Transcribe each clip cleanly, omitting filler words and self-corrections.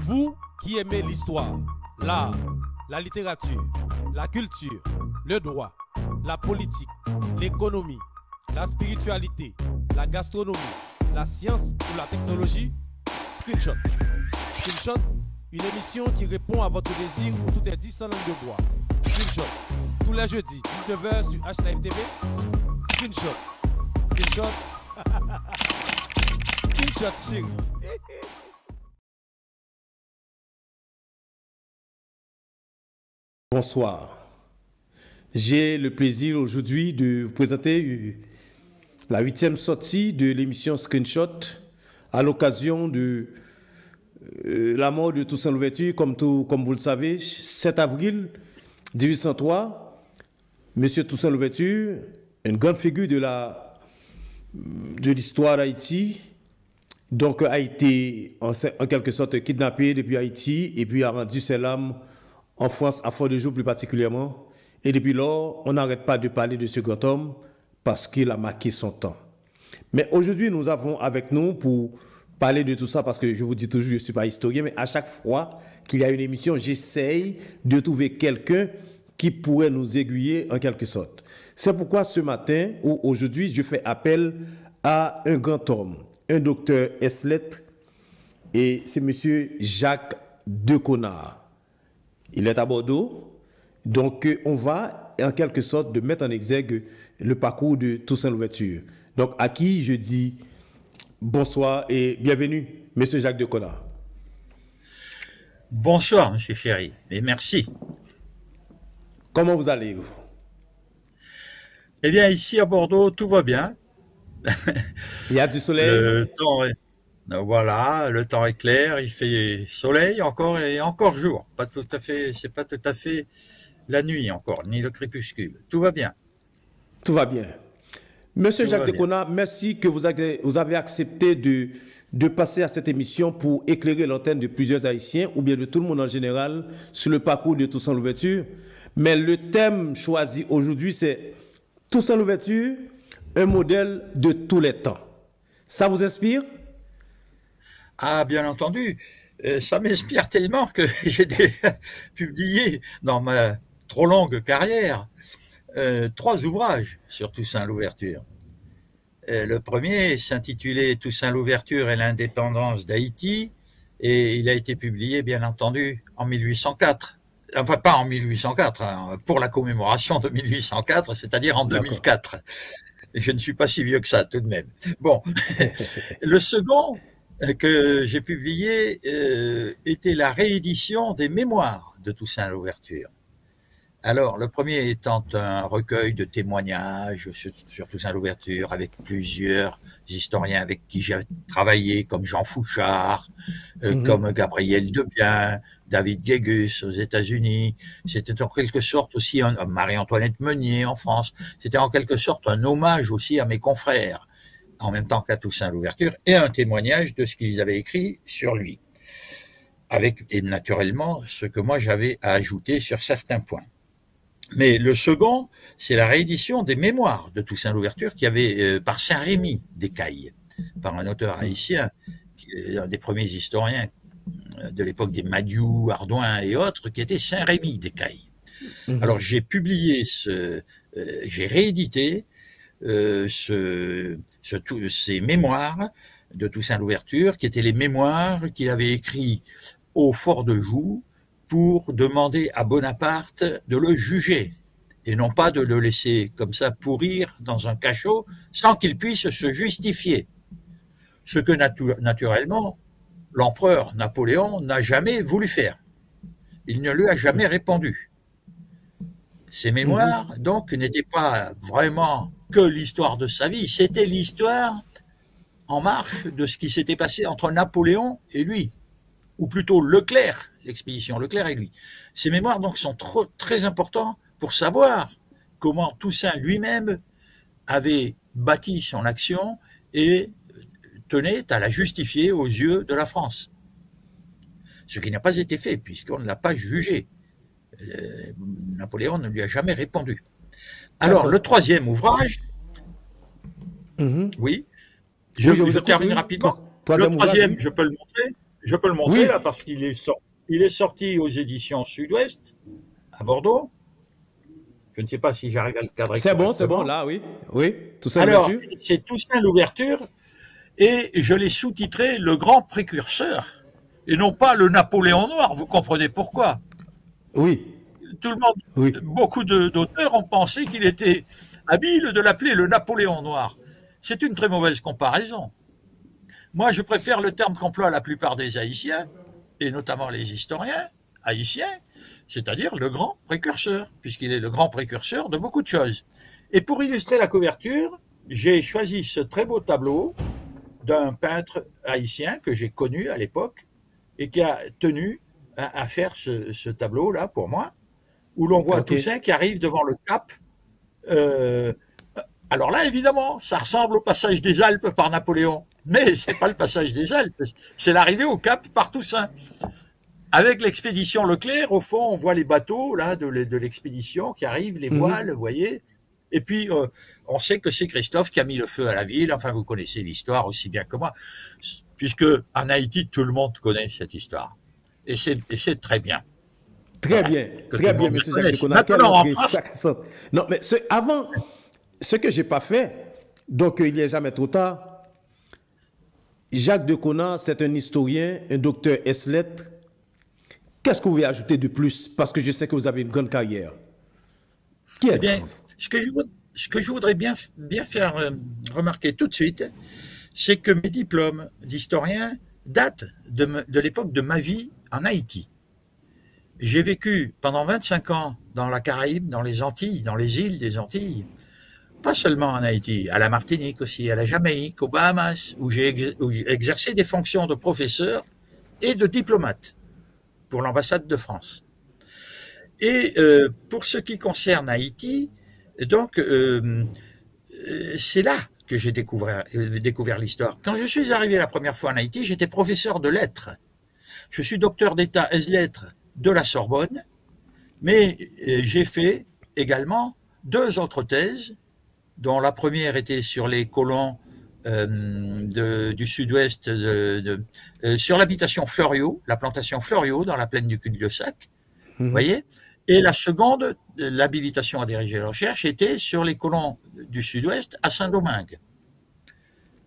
Vous qui aimez l'histoire, l'art, la littérature, la culture, le droit, la politique, l'économie, la spiritualité, la gastronomie, la science ou la technologie, Screenshot. Screenshot, une émission qui répond à votre désir où tout est dit sans langue de bois. Screenshot, tous les jeudis, 19h sur HLive TV. Screenshot. Screenshot. Screenshot, chérie. Bonsoir. J'ai le plaisir aujourd'hui de vous présenter la 8e sortie de l'émission Screenshot à l'occasion de la mort de Toussaint Louverture. Comme vous le savez, 7 avril 1803, M. Toussaint Louverture, une grande figure de l'histoire d'Haïti, donc a été en quelque sorte kidnappé depuis Haïti et puis a rendu ses larmes en France à Fort-de-Joux plus particulièrement. Et depuis lors, on n'arrête pas de parler de ce grand homme parce qu'il a marqué son temps. Mais aujourd'hui, nous avons avec nous pour parler de tout ça, parce que je vous dis toujours, je ne suis pas historien, mais à chaque fois qu'il y a une émission, j'essaye de trouver quelqu'un qui pourrait nous aiguiller en quelque sorte. C'est pourquoi ce matin, ou aujourd'hui, je fais appel à un grand homme, un docteur ès-lettres, et c'est M. Jacques Deconard. Il est à Bordeaux, donc on va en quelque sorte de mettre en exergue le parcours de Toussaint Louverture. Donc à qui je dis bonsoir et bienvenue, M. Jacques Deconard. Bonsoir, M. Chéri, et merci. Comment vous allez? Eh bien, ici à Bordeaux, tout va bien. Il y a du soleil? Le temps est... Voilà, le temps est clair, il fait soleil encore et encore jour. Pas tout à fait, c'est pas tout à fait la nuit encore, ni le crépuscule. Tout va bien. Tout va bien. Monsieur Jacques Deconard, merci que vous avez accepté de passer à cette émission pour éclairer l'antenne de plusieurs Haïtiens, ou bien de tout le monde en général, sur le parcours de Toussaint Louverture. Mais le thème choisi aujourd'hui, c'est Toussaint Louverture, un modèle de tous les temps. Ça vous inspire? Ah, bien entendu. Ça m'inspire tellement que j'ai déjà publié dans ma trop longue carrière 3 ouvrages sur Toussaint Louverture. Le premier s'intitulait Toussaint Louverture et l'indépendance d'Haïti, et il a été publié, bien entendu, en 1804. Enfin, pas en 1804, hein, pour la commémoration de 1804, c'est-à-dire en 2004. Je ne suis pas si vieux que ça, tout de même. Bon, le second que j'ai publié était la réédition des mémoires de Toussaint Louverture. Alors, le premier étant un recueil de témoignages sur Toussaint Louverture avec plusieurs historiens avec qui j'ai travaillé, comme Jean Fouchard, comme Gabriel Debiens, David Guégus aux États-Unis. C'était en quelque sorte aussi Marie-Antoinette Meunier en France. C'était en quelque sorte un hommage aussi à mes confrères, en même temps qu'à Toussaint Louverture, et un témoignage de ce qu'ils avaient écrit sur lui, avec, et naturellement, ce que moi j'avais à ajouter sur certains points. Mais le second, c'est la réédition des mémoires de Toussaint Louverture qui avait par Saint-Rémy d'Écailles, par un auteur haïtien, un des premiers historiens de l'époque des Madiou, Ardouin et autres, qui était Saint-Rémy d'Écailles. Alors j'ai publié j'ai réédité ces mémoires de Toussaint Louverture, qui étaient les mémoires qu'il avait écrits au Fort-de-Joux pour demander à Bonaparte de le juger, et non pas de le laisser comme ça pourrir dans un cachot sans qu'il puisse se justifier. Ce que naturellement, l'empereur Napoléon n'a jamais voulu faire. Il ne lui a jamais répondu. Ces mémoires, donc, n'étaient pas vraiment que l'histoire de sa vie, c'était l'histoire en marche de ce qui s'était passé entre Napoléon et lui, ou plutôt Leclerc, l'expédition Leclerc et lui. Ces mémoires donc sont très importants pour savoir comment Toussaint lui-même avait bâti son action et tenait à la justifier aux yeux de la France. Ce qui n'a pas été fait, puisqu'on ne l'a pas jugé. Napoléon ne lui a jamais répondu. Alors, le troisième ouvrage, oui, je termine rapidement. Le troisième, je peux le montrer. Je peux le montrer Oui. là parce qu'il est sorti aux éditions Sud-Ouest à Bordeaux. Je ne sais pas si j'arrive à le cadrer C'est bon, correctement. là, oui. Oui, Toussaint Alors, Louverture. c'est Toussaint l'ouverture et je l'ai sous-titré Le Grand Précurseur et non pas le Napoléon Noir. Vous comprenez pourquoi? Oui, Tout le monde, oui. beaucoup d'auteurs ont pensé qu'il était habile de l'appeler le Napoléon Noir. C'est une très mauvaise comparaison. Moi, je préfère le terme qu'emploient la plupart des Haïtiens, et notamment les historiens haïtiens, c'est-à-dire le grand précurseur, puisqu'il est le grand précurseur de beaucoup de choses. Et pour illustrer la couverture, j'ai choisi ce très beau tableau d'un peintre haïtien que j'ai connu à l'époque et qui a tenu à faire ce tableau-là pour moi, où l'on voit Toussaint qui arrive devant le Cap. Alors là, évidemment, ça ressemble au passage des Alpes par Napoléon, mais c'est pas le passage des Alpes, c'est l'arrivée au Cap par Toussaint. Avec l'expédition Leclerc, au fond, on voit les bateaux là de l'expédition qui arrivent, les voiles, vous voyez. Et puis, on sait que c'est Christophe qui a mis le feu à la ville. Enfin, vous connaissez l'histoire aussi bien que moi, puisque en Haïti, tout le monde connaît cette histoire. Et c'est très bien. Très bien, monsieur Jacques Deconat. Maintenant, en France... Non, mais avant, ce que j'ai pas fait, donc il n'est jamais trop tard. Jacques Deconat, c'est un historien, un docteur S-lettres. Qu'est-ce que vous voulez ajouter de plus? Parce que je sais que vous avez une grande carrière. Qui Eh bien, ce que je voudrais bien faire remarquer tout de suite, c'est que mes diplômes d'historien datent de l'époque de ma vie en Haïti. J'ai vécu pendant 25 ans dans la Caraïbe, dans les Antilles, dans les îles des Antilles, pas seulement en Haïti, à la Martinique aussi, à la Jamaïque, aux Bahamas, où j'ai exercé des fonctions de professeur et de diplomate pour l'ambassade de France. Et pour ce qui concerne Haïti, donc c'est là que j'ai découvert l'histoire. Quand je suis arrivé la première fois en Haïti, j'étais professeur de lettres. Je suis docteur d'État ès-lettres de la Sorbonne, mais j'ai fait également 2 autres thèses, dont la première était sur les colons du sud-ouest, sur l'habitation Fleuriot, la plantation Fleuriot dans la plaine du cul-de-sac, vous voyez. Et la seconde, l'habilitation à diriger la recherche, était sur les colons du sud-ouest à Saint-Domingue,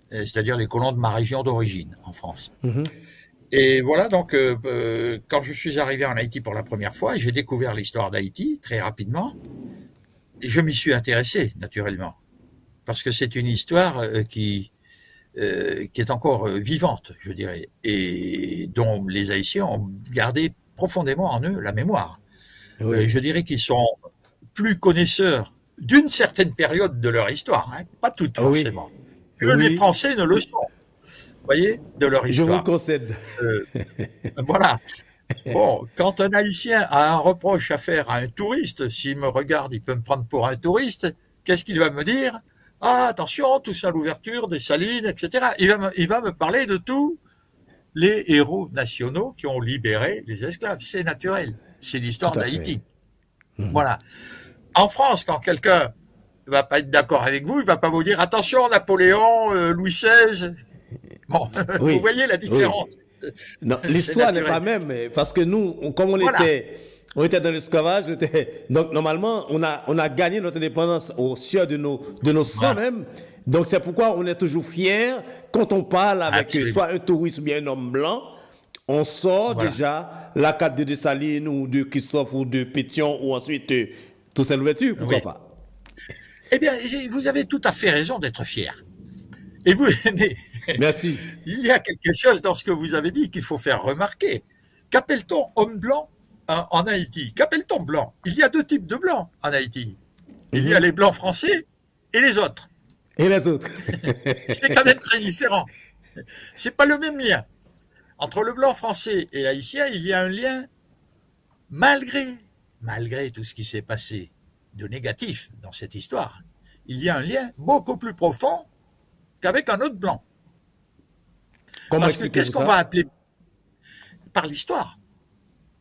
c'est-à-dire les colons de ma région d'origine en France. Et voilà, donc, quand je suis arrivé en Haïti pour la première fois, j'ai découvert l'histoire d'Haïti très rapidement. Et je m'y suis intéressé, naturellement, parce que c'est une histoire qui est encore vivante, je dirais, et dont les Haïtiens ont gardé profondément en eux la mémoire. Oui. Je dirais qu'ils sont plus connaisseurs d'une certaine période de leur histoire, hein, pas toute forcément, que les Français ne le sont. Vous voyez, de leur histoire. Je vous concède. Voilà. Bon, quand un Haïtien a un reproche à faire à un touriste, s'il me regarde, il peut me prendre pour un touriste, qu'est-ce qu'il va me dire? Ah, attention, tout ça, l'ouverture des salines, etc. Il va me parler de tous les héros nationaux qui ont libéré les esclaves. C'est naturel. C'est l'histoire d'Haïti. Voilà. En France, quand quelqu'un ne va pas être d'accord avec vous, il ne va pas vous dire attention, Napoléon, Louis XVI. Bon, vous voyez la différence. Non, l'histoire n'est pas même, parce que nous, comme on était dans l'esclavage, donc normalement, on a gagné notre indépendance au sieur de nos sangs même. Donc c'est pourquoi on est toujours fiers quand on parle avec soit un touriste ou bien un homme blanc, on sort déjà la carte de Dessalines ou de Christophe ou de Pétion ou ensuite Toussaint Louverture, pourquoi pas? Eh bien, vous avez tout à fait raison d'être fier. Et vous, merci. Il y a quelque chose dans ce que vous avez dit qu'il faut faire remarquer. Qu'appelle-t-on homme blanc en Haïti? Qu'appelle-t-on blanc? Il y a 2 types de blancs en Haïti. Il y a les blancs français et les autres. Et les autres. C'est quand même très différent. C'est pas le même lien. Entre le blanc français et l'haïtien, il y a un lien malgré tout ce qui s'est passé de négatif dans cette histoire. Il y a un lien beaucoup plus profond qu'avec un autre blanc. Parce que qu'est-ce qu'on va appeler par l'histoire?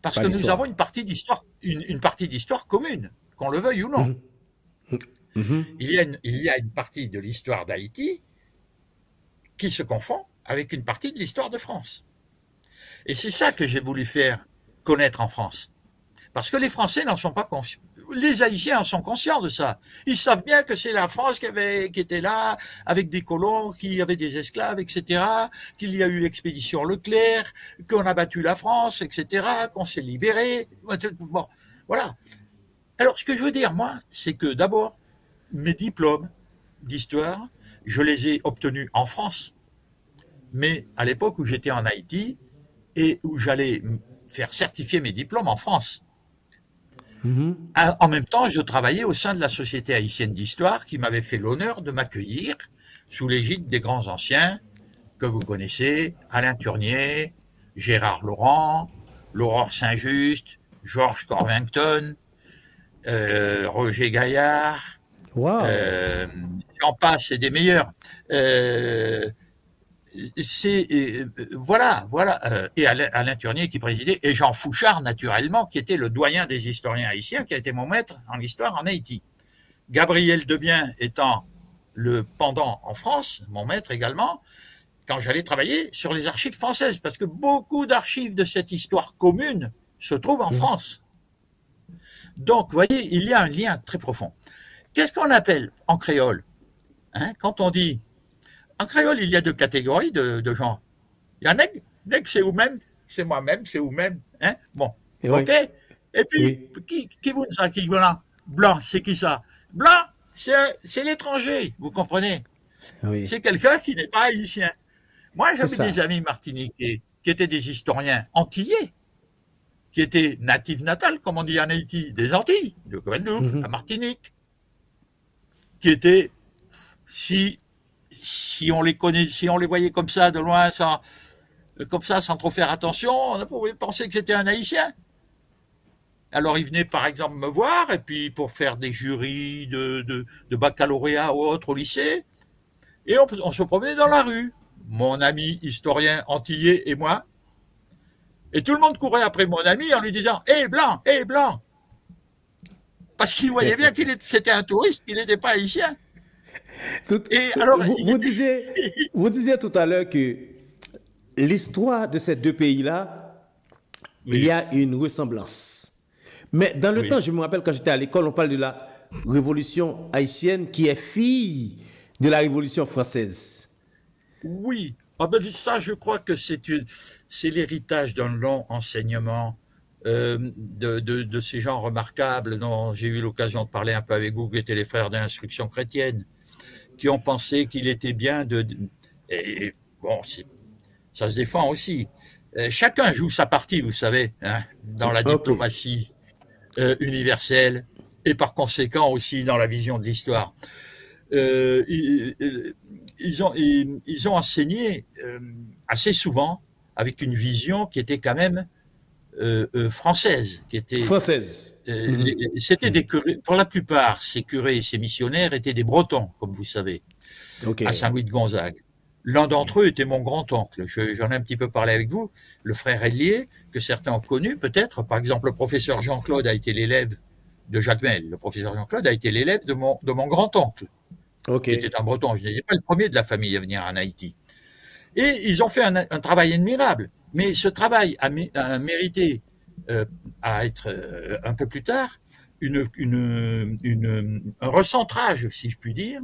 Parce que nous avons une partie d'histoire commune, qu'on le veuille ou non. Il y a une partie de l'histoire d'Haïti qui se confond avec une partie de l'histoire de France. Et c'est ça que j'ai voulu faire connaître en France. Parce que les Français n'en sont pas conscients. Les Haïtiens en sont conscients de ça. Ils savent bien que c'est la France qui était là, avec des colons, qui avaient des esclaves, etc., qu'il y a eu l'expédition Leclerc, qu'on a battu la France, etc., qu'on s'est libéré. Bon, voilà. Alors, ce que je veux dire, moi, c'est que d'abord, mes diplômes d'histoire, je les ai obtenus en France, mais à l'époque où j'étais en Haïti et où j'allais faire certifier mes diplômes en France. En même temps, je travaillais au sein de la Société haïtienne d'histoire qui m'avait fait l'honneur de m'accueillir sous l'égide des grands anciens que vous connaissez, Alain Turnier, Gérard Laurent, Laurent Saint-Just, Georges Corvington, Roger Gaillard, Wow. j'en passe, c'est des meilleurs. Voilà. Et Alain Turnier qui présidait, et Jean Fouchard, naturellement, qui était le doyen des historiens haïtiens, qui a été mon maître en histoire en Haïti. Gabriel Debien étant le pendant en France, mon maître également, quand j'allais travailler sur les archives françaises, parce que beaucoup d'archives de cette histoire commune se trouvent en France. Donc, vous voyez, il y a un lien très profond. Qu'est-ce qu'on appelle en créole, hein, quand on dit... En créole, il y a deux catégories de gens. Il y a nègre, c'est vous-même, c'est moi-même, c'est vous-même. Hein? Bon, Et ok. oui. Et puis, Oui. qui vous ça, qui blanc? Blanc, c'est qui ça? Blanc, c'est l'étranger, vous comprenez? Oui. C'est quelqu'un qui n'est pas haïtien. Moi, C'est j'avais ça. des amis martiniquais qui étaient des historiens antillais, qui étaient natifs natales, comme on dit en Haïti, des Antilles, de Guadeloupe, la Martinique, qui étaient, si on les connaît, si on les voyait comme ça de loin, sans trop faire attention, on pouvait penser que c'était un Haïtien. Alors ils venaient par exemple me voir, et puis pour faire des jurys de baccalauréat ou autre au lycée, et on se promenait dans la rue, mon ami historien antillais et moi, et tout le monde courait après mon ami en lui disant « Hé, Blanc, hé, Blanc !» Parce qu'il voyait bien qu'il c'était un touriste, qu'il n'était pas haïtien. Et alors, vous disiez tout à l'heure que l'histoire de ces deux pays-là, oui. Il y a une ressemblance. Mais dans le temps, je me rappelle quand j'étais à l'école, on parle de la révolution haïtienne qui est fille de la révolution française. Oui, ça je crois que c'est l'héritage d'un long enseignement de ces gens remarquables dont j'ai eu l'occasion de parler un peu avec vous, qui étaient les frères d'instruction chrétienne, qui ont pensé qu'il était bien et bon, ça se défend aussi. Chacun joue sa partie, vous savez, hein, dans la diplomatie universelle et par conséquent aussi dans la vision de l'histoire. Ils ont enseigné assez souvent avec une vision qui était quand même française, qui était française. C'était des curés, pour la plupart, ces curés et ces missionnaires étaient des Bretons, comme vous savez, à Saint-Louis de Gonzague. L'un d'entre eux était mon grand-oncle. J'en ai un petit peu parlé avec vous, le frère Hélier, que certains ont connu peut-être. Par exemple, le professeur Jean-Claude a été l'élève de Jacques Mel. Le professeur Jean-Claude a été l'élève de mon grand-oncle, qui était un Breton. Je n'étais pas le premier de la famille à venir en Haïti. Et ils ont fait un travail admirable. Mais ce travail a mérité à être un peu plus tard un recentrage, si je puis dire,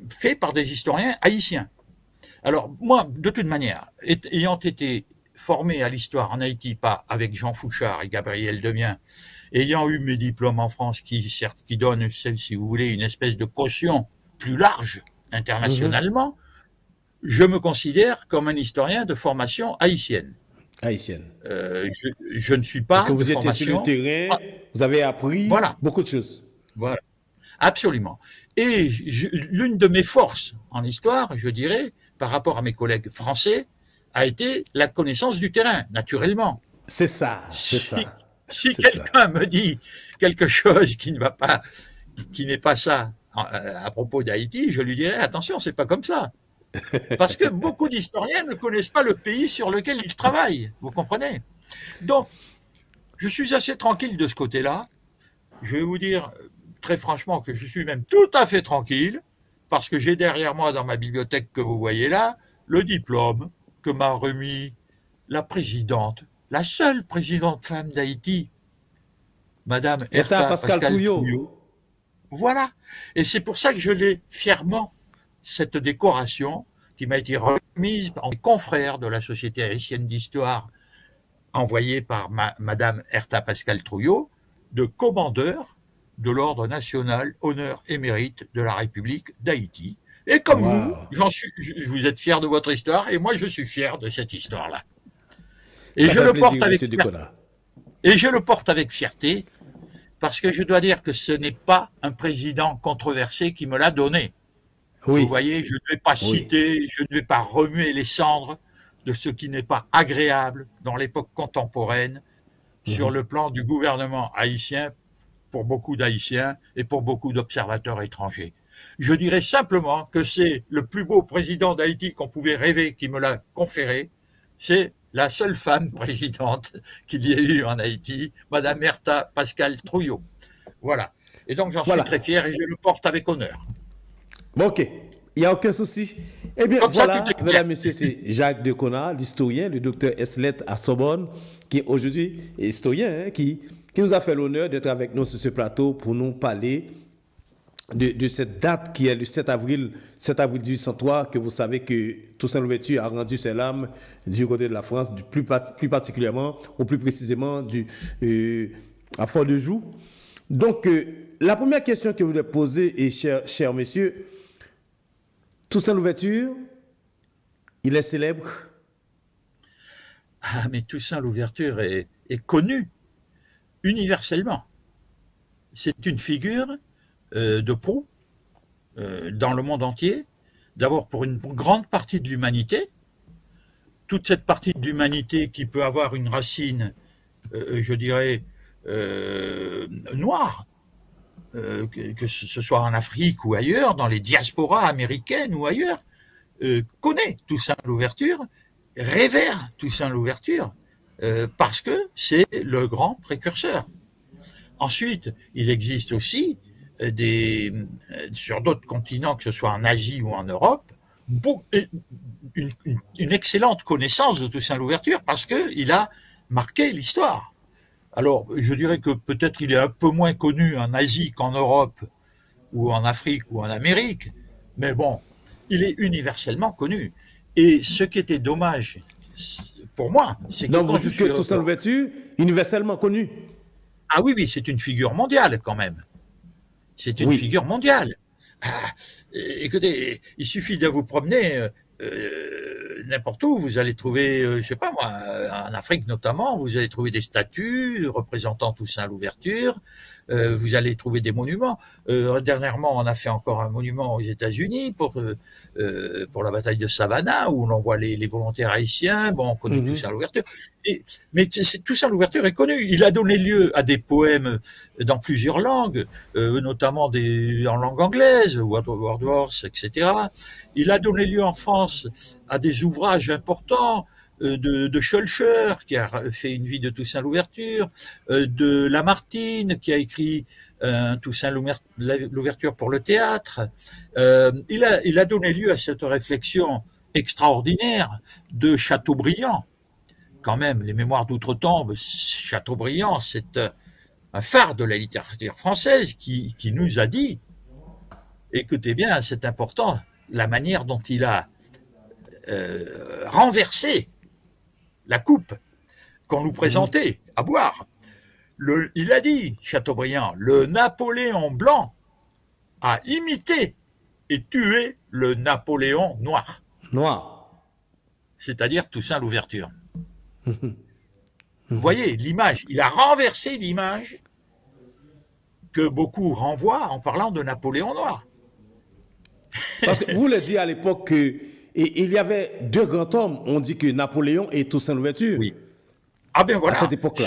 fait par des historiens haïtiens. Alors moi, de toute manière, ayant été formé à l'histoire en Haïti, pas avec Jean Fouchard et Gabriel Debien, ayant eu mes diplômes en France qui donnent, si vous voulez, une espèce de caution plus large internationalement, je me considère comme un historien de formation haïtienne. Haïtienne. Je ne suis pas. Parce que vous étiez sur le terrain, vous avez appris beaucoup de choses. Voilà, absolument. Et l'une de mes forces en histoire, je dirais, par rapport à mes collègues français, a été la connaissance du terrain, naturellement. C'est ça, c'est ça. Si quelqu'un me dit quelque chose qui ne va pas, qui n'est pas ça à propos d'Haïti, je lui dirais attention, c'est pas comme ça. Parce que beaucoup d'historiens ne connaissent pas le pays sur lequel ils travaillent, vous comprenez? Donc, je suis assez tranquille de ce côté-là. Je vais vous dire très franchement que je suis même tout à fait tranquille, parce que j'ai derrière moi dans ma bibliothèque que vous voyez là, le diplôme que m'a remis la présidente, la seule présidente femme d'Haïti, Madame Erta Erta Pascal Pascal Trouillot. Trouillot. Voilà. Et c'est pour ça que je l'ai fièrement, cette décoration qui m'a été remise par mes confrères de la Société haïtienne d'histoire, envoyée par Madame Erta Pascal Trouillot, de commandeur de l'Ordre national, honneur et mérite de la République d'Haïti. Et comme vous, vous êtes fier de votre histoire, et moi je suis fier de cette histoire-là. Et je le porte avec fierté. Et je le porte avec fierté, parce que je dois dire que ce n'est pas un président controversé qui me l'a donné. Oui. Vous voyez, je ne vais pas citer, je ne vais pas remuer les cendres de ce qui n'est pas agréable dans l'époque contemporaine sur le plan du gouvernement haïtien pour beaucoup d'Haïtiens et pour beaucoup d'observateurs étrangers. Je dirais simplement que c'est le plus beau président d'Haïti qu'on pouvait rêver qui me l'a conféré. C'est la seule femme présidente qu'il y ait eu en Haïti, Madame Erta Pascal Trouillot. Voilà. Et donc j'en suis très fier et je le porte avec honneur. Bon, ok. Il n'y a aucun souci. Eh bien, voilà, mesdames, messieurs, c'est Jacques Deconat, l'historien, le docteur Eslet à Sorbonne, qui est aujourd'hui historien, qui nous a fait l'honneur d'être avec nous sur ce plateau pour nous parler de cette date qui est le 7 avril 1803, que vous savez que Toussaint Louverture a rendu ses larmes du côté de la France, plus particulièrement, ou plus précisément, à Fort-de-Joux. Donc, la première question que je voulais poser, et chers messieurs, Toussaint Louverture, il est célèbre? Ah, mais Toussaint Louverture est connu universellement. C'est une figure de proue dans le monde entier, d'abord pour une grande partie de l'humanité, toute cette partie de l'humanité qui peut avoir une racine, je dirais, noire, que ce soit en Afrique ou ailleurs, dans les diasporas américaines ou ailleurs, connaît Toussaint Louverture, révère Toussaint Louverture, parce que c'est le grand précurseur. Ensuite, il existe aussi sur d'autres continents, que ce soit en Asie ou en Europe, une excellente connaissance de Toussaint Louverture parce qu'il a marqué l'histoire. Alors, je dirais que peut-être il est un peu moins connu en Asie qu'en Europe, ou en Afrique, ou en Amérique, mais bon, il est universellement connu. Et ce qui était dommage, pour moi, c'est que... Donc, vous dites que Toussaint Louverture, universellement connu? Ah oui, c'est une figure mondiale, quand même. C'est une figure mondiale. Ah, écoutez, il suffit de vous promener... n'importe où, vous allez trouver, je sais pas moi, en Afrique notamment, vous allez trouver des statues représentant Toussaint Louverture, vous allez trouver des monuments. Dernièrement, on a fait encore un monument aux États-Unis pour la bataille de Savannah, où l'on voit les volontaires haïtiens, bon, on connaît Toussaint Louverture. Mais Toussaint Louverture est connu. Il a donné lieu à des poèmes dans plusieurs langues, notamment en langue anglaise, Wordsworth, etc. Il a donné lieu en France à des ouvrages importants de Schœlcher, qui a fait une vie de Toussaint Louverture, de Lamartine, qui a écrit Toussaint Louverture pour le théâtre. Il a donné lieu à cette réflexion extraordinaire de Chateaubriand. Quand même, les Mémoires d'outre-tombe, Chateaubriand, c'est un phare de la littérature française qui nous a dit, écoutez bien, c'est important, la manière dont il a renversé la coupe qu'on nous présentait à boire. Il a dit, Chateaubriand, le Napoléon blanc a imité et tué le Napoléon noir. C'est-à-dire Toussaint Louverture. Vous voyez l'image, il a renversé l'image que beaucoup renvoient en parlant de Napoléon noir. Parce que vous l'avez dit à l'époque qu'il y avait deux grands hommes, on dit que Napoléon et Toussaint Louverture. Oui. Ah bien voilà, à cette époque-là.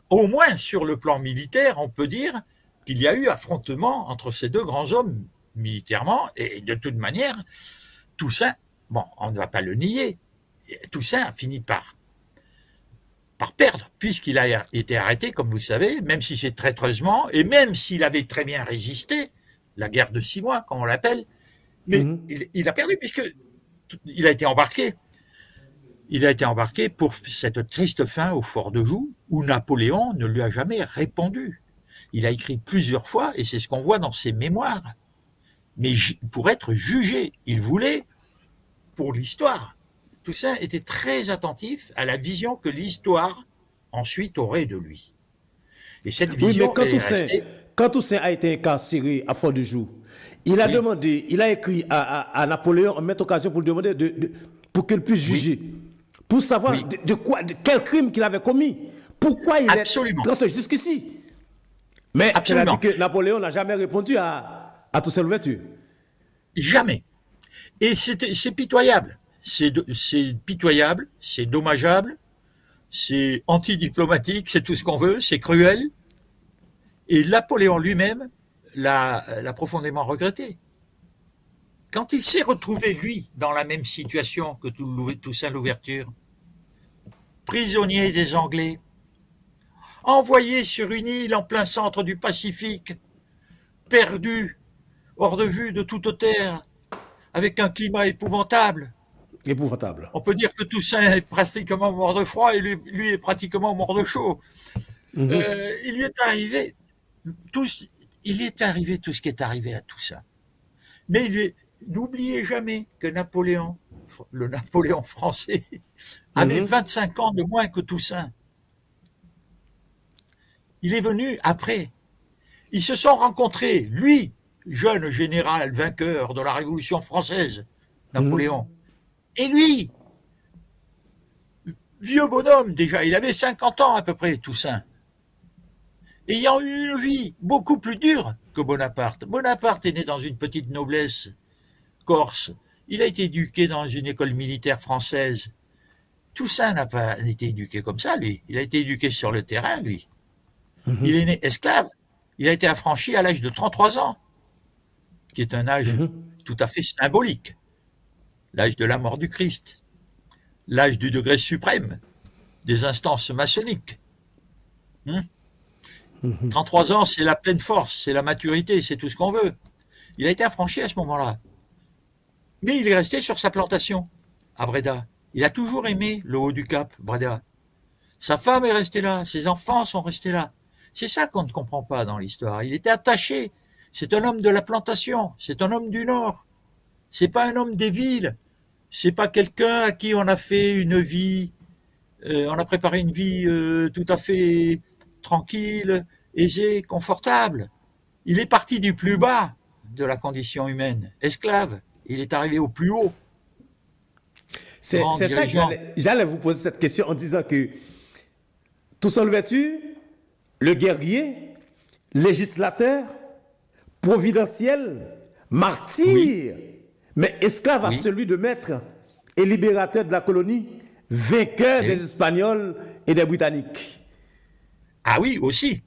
Au moins sur le plan militaire, on peut dire qu'il y a eu affrontement entre ces deux grands hommes militairement, et de toute manière, Toussaint, bon, on ne va pas le nier, Toussaint a fini par perdre, puisqu'il a été arrêté, comme vous savez, même si c'est traîtreusement, et même s'il avait très bien résisté, la guerre de 6 mois, comme on l'appelle, mais il a perdu, puisqu'il a été embarqué il a été embarqué pour cette triste fin au fort de Joux, où Napoléon ne lui a jamais répondu. Il a écrit plusieurs fois, et c'est ce qu'on voit dans ses mémoires. Mais pour être jugé, il voulait, pour l'histoire. Toussaint était très attentif à la vision que l'histoire ensuite aurait de lui. Et cette vision, oui, mais quand Toussaint a été incarcéré à Fort-de-Joux, il a demandé, il a écrit à Napoléon en mettre occasion pour lui demander pour qu'il puisse juger, pour savoir de quel crime qu'il avait commis, pourquoi il est transféré jusqu'ici. Mais c'est dit que Napoléon n'a jamais répondu à Toussaint Louverture. Jamais. Et c'est pitoyable. C'est pitoyable, c'est dommageable, c'est antidiplomatique, c'est tout ce qu'on veut, c'est cruel. Et Napoléon lui-même l'a profondément regretté. Quand il s'est retrouvé, lui, dans la même situation que Toussaint Louverture, prisonnier des Anglais, envoyé sur une île en plein centre du Pacifique, perdu, hors de vue de toute terre, avec un climat épouvantable. Épouvantable. On peut dire que Toussaint est pratiquement mort de froid et lui est pratiquement mort de chaud. Il lui est arrivé tout ce qui est arrivé à Toussaint. Mais n'oubliez jamais que Napoléon, le Napoléon français, avait 25 ans de moins que Toussaint. Il est venu après. Ils se sont rencontrés, lui, jeune général vainqueur de la Révolution française, Napoléon, et lui, vieux bonhomme déjà, il avait 50 ans à peu près, Toussaint, ayant eu une vie beaucoup plus dure que Bonaparte. Bonaparte est né dans une petite noblesse corse, il a été éduqué dans une école militaire française. Toussaint n'a pas été éduqué comme ça, lui. Il a été éduqué sur le terrain, lui. Il est né esclave. Il a été affranchi à l'âge de 33 ans, qui est un âge tout à fait symbolique. L'âge de la mort du Christ, l'âge du degré suprême, des instances maçonniques. 33 ans, c'est la pleine force, c'est la maturité, c'est tout ce qu'on veut. Il a été affranchi à ce moment-là. Mais il est resté sur sa plantation, à Bréda. Il a toujours aimé le haut du Cap, Bréda. Sa femme est restée là, ses enfants sont restés là. C'est ça qu'on ne comprend pas dans l'histoire. Il était attaché. C'est un homme de la plantation, c'est un homme du Nord. C'est pas un homme des villes. C'est pas quelqu'un à qui on a fait une vie, on a préparé une vie tout à fait tranquille, aisée, confortable. Il est parti du plus bas de la condition humaine, esclave. Il est arrivé au plus haut. C'est ça que j'allais vous poser cette question en disant que Toussaint Louverture, le guerrier, législateur, providentiel, martyr, mais esclave à celui de maître et libérateur de la colonie, vainqueur des Espagnols et des Britanniques. Ah oui, aussi.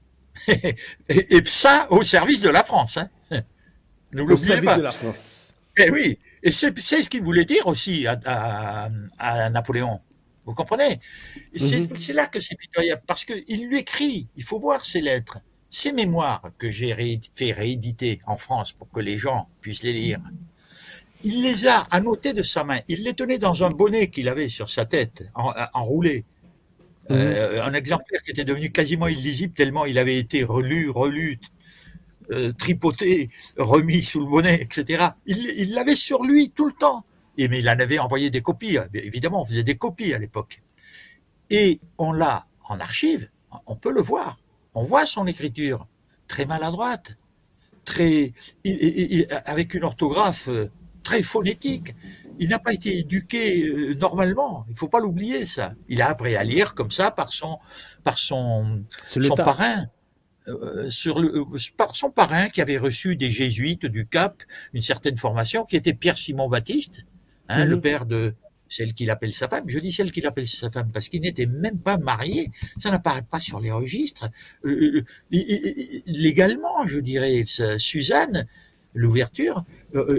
Et ça, au service de la France. Hein. Ne l'oubliez pas. De la France. Eh oui, et c'est ce qu'il voulait dire aussi à Napoléon. Vous comprenez? C'est là que c'est pitoyable, parce qu'il lui écrit, il faut voir ses lettres, ses mémoires que j'ai fait rééditer en France pour que les gens puissent les lire. Il les a annotés de sa main. Il les tenait dans un bonnet qu'il avait sur sa tête, enroulé. Un exemplaire qui était devenu quasiment illisible tellement il avait été relu, tripoté, remis sous le bonnet, etc. Il l'avait sur lui tout le temps. Mais il en avait envoyé des copies. Évidemment, on faisait des copies à l'époque. Et on l'a en archive, on peut le voir. On voit son écriture, très maladroite, avec une orthographe très phonétique. Il n'a pas été éduqué normalement. Il ne faut pas l'oublier, ça. Il a appris à lire comme ça par son parrain. Par son parrain qui avait reçu des jésuites du Cap, une certaine formation, qui était Pierre-Simon Baptiste, le père de celle qu'il appelle sa femme. Je dis celle qu'il appelle sa femme parce qu'il n'était même pas marié. Ça n'apparaît pas sur les registres. Légalement, je dirais, Suzanne, l'ouverture,